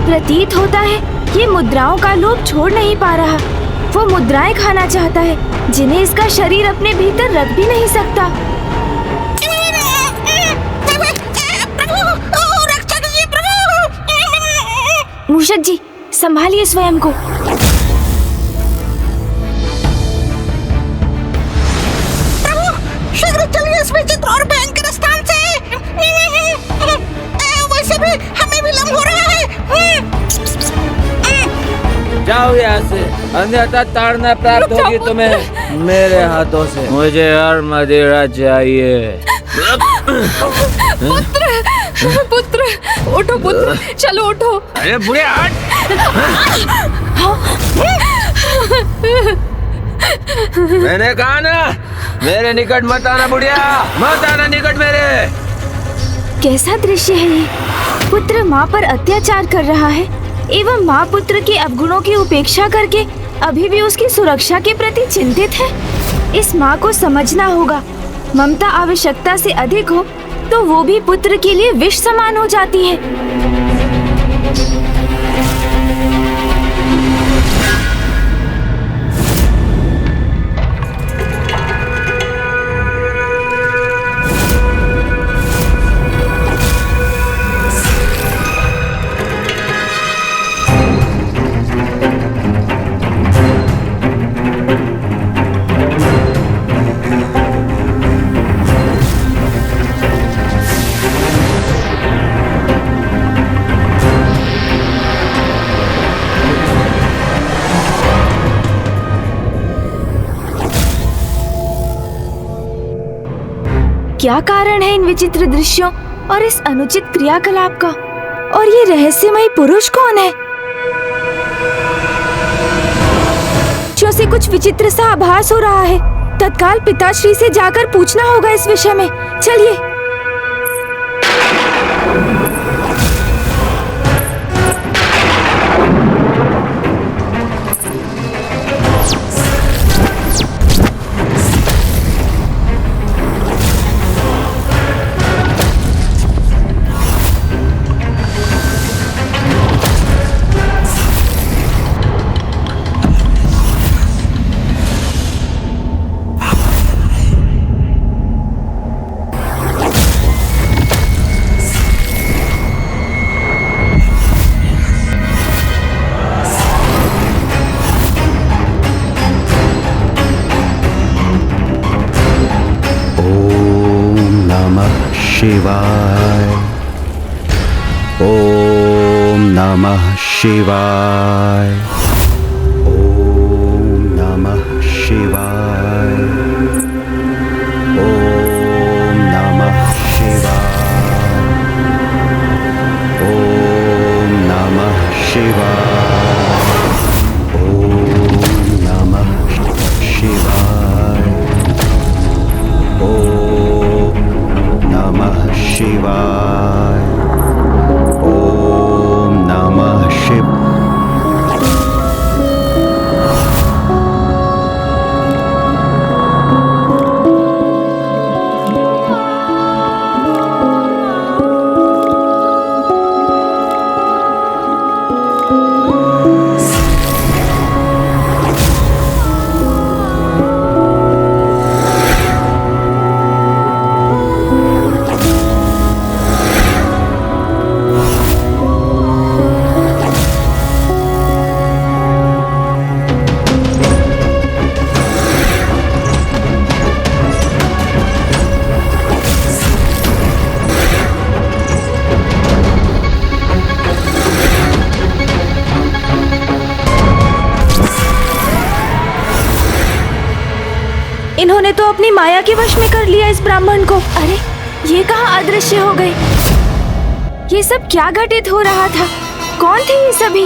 प्रतीत होता है ये मुद्राओं का लोभ छोड़ नहीं पा रहा। वो मुद्राएं खाना चाहता है जिन्हें इसका शरीर अपने भीतर रख भी नहीं सकता। मूषक जी संभालिए स्वयं को। शीघ्र चलिए इस विचित्र और भयंकर स्थान से। वैसे भी हमें विलंब हो रहा है। जाओ यहाँ से, अन्यथा ताड़ना प्राप्त होगी तुम्हें मेरे हाथों से। मुझे और मदिरा चाहिए। पुत्र, उठो पुत्र, चलो उठो। अरे बुढ़े हट। मैंने कहा ना, मेरे निकट मत आना बुढ़िया, मत आना निकट मेरे। कैसा दृश्य है ये? पुत्र माँ पर अत्याचार कर रहा है एवं माँ पुत्र के अवगुणों की उपेक्षा करके अभी भी उसकी सुरक्षा के प्रति चिंतित है। इस माँ को समझना होगा, ममता आवश्यकता से अधिक हो तो वो भी पुत्र के लिए विष समान हो जाती है। क्या कारण है इन विचित्र दृश्यों और इस अनुचित क्रियाकलाप का? और ये रहस्यमयी पुरुष कौन है जो से कुछ विचित्र सा आभास हो रहा है? तत्काल पिताश्री से जाकर पूछना होगा इस विषय में। चलिए। नमः शिवाय। ओम नमः शिवाय। ओम नमः शिवाय। ओम नमः शिवाय। ओम नमः शिवाय। ओम नमः शिवाय। ओम नमः शिव। इन्होंने तो अपनी माया के वश में कर लिया इस ब्राह्मण को। अरे ये कहाँ अदृश्य हो गए? ये सब क्या घटित हो रहा था? कौन थे ये सभी?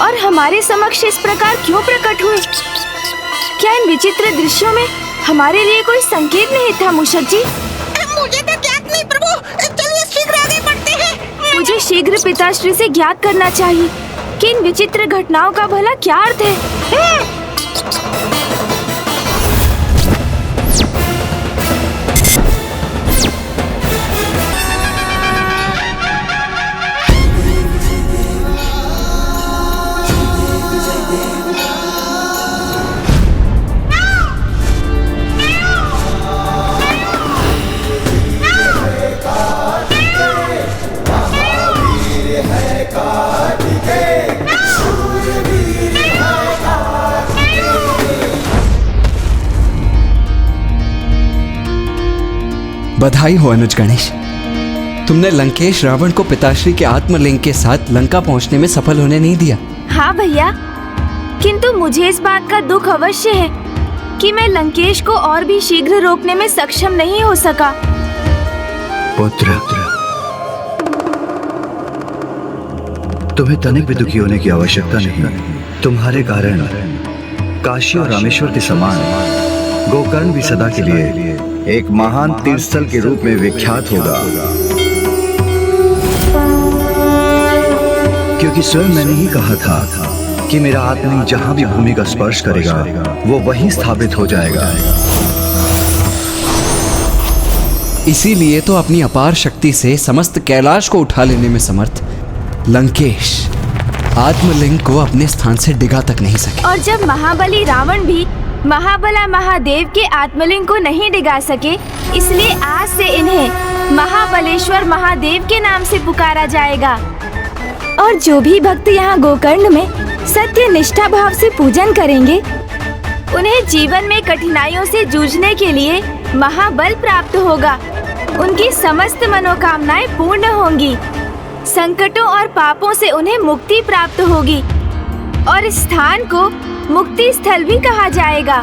और हमारे समक्ष इस प्रकार क्यों प्रकट हुए? क्या इन विचित्र दृश्यों में हमारे लिए कोई संकेत नहीं था मूषक जी? मुझे तो ज्ञात नहीं प्रभु, चलिए शीघ्र आगे बढ़ते हैं। मुझे शीघ्र पिताश्री से ज्ञात करना चाहिए कि इन विचित्र घटनाओं का भला क्या अर्थ है। बधाई हो अनुज गणेश, तुमने लंकेश रावण को पिताश्री के आत्मलिंग के साथ लंका पहुंचने में सफल होने नहीं दिया। हाँ भैया, किंतु मुझे इस बात का दुख अवश्य है कि मैं लंकेश को और भी शीघ्र रोकने में सक्षम नहीं हो सका। पुत्र, तुम्हें तनिक भी दुखी होने की आवश्यकता नहीं। तुम्हारे कारण काशी और रामेश्वर के समान गोकर्ण भी सदा के लिए एक महान तीर्थस्थल के रूप में विख्यात होगा, क्योंकि स्वयं मैंने ही कहा था कि मेरा आत्मलिंग जहां भी भूमि का स्पर्श करेगा वो वहीं स्थापित हो जाएगा। इसीलिए तो अपनी अपार शक्ति से समस्त कैलाश को उठा लेने में समर्थ लंकेश आत्मलिंग को अपने स्थान से डिगा तक नहीं सके। और जब महाबली रावण भी महाबला महादेव के आत्मलिंग को नहीं डिगा सके, इसलिए आज से इन्हें महाबलेश्वर महादेव के नाम से पुकारा जाएगा। और जो भी भक्त यहाँ गोकर्ण में सत्य निष्ठा भाव से पूजन करेंगे, उन्हें जीवन में कठिनाइयों से जूझने के लिए महाबल प्राप्त होगा। उनकी समस्त मनोकामनाएं पूर्ण होंगी, संकटों और पापों से उन्हें मुक्ति प्राप्त होगी और इस स्थान को मुक्ति स्थल भी कहा जाएगा।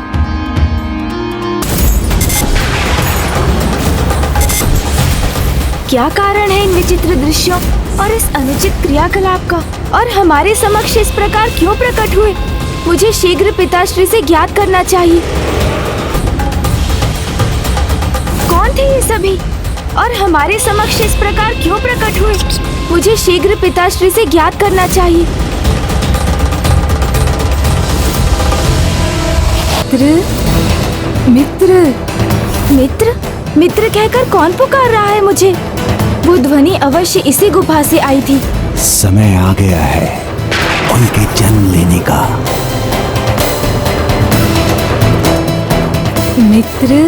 क्या कारण है इन विचित्र दृश्यों और इस अनुचित क्रियाकलाप का? और हमारे समक्ष इस प्रकार क्यों प्रकट हुए? मुझे शीघ्र पिताश्री से ज्ञात करना चाहिए। कौन थे ये सभी और हमारे समक्ष इस प्रकार क्यों प्रकट हुए? मुझे शीघ्र पिताश्री से ज्ञात करना चाहिए। मित्र, मित्र, मित्र कहकर कौन पुकार रहा है मुझे? वो ध्वनि अवश्य इसी गुफा से आई थी। समय आ गया है उनके जन्म लेने का। मित्र,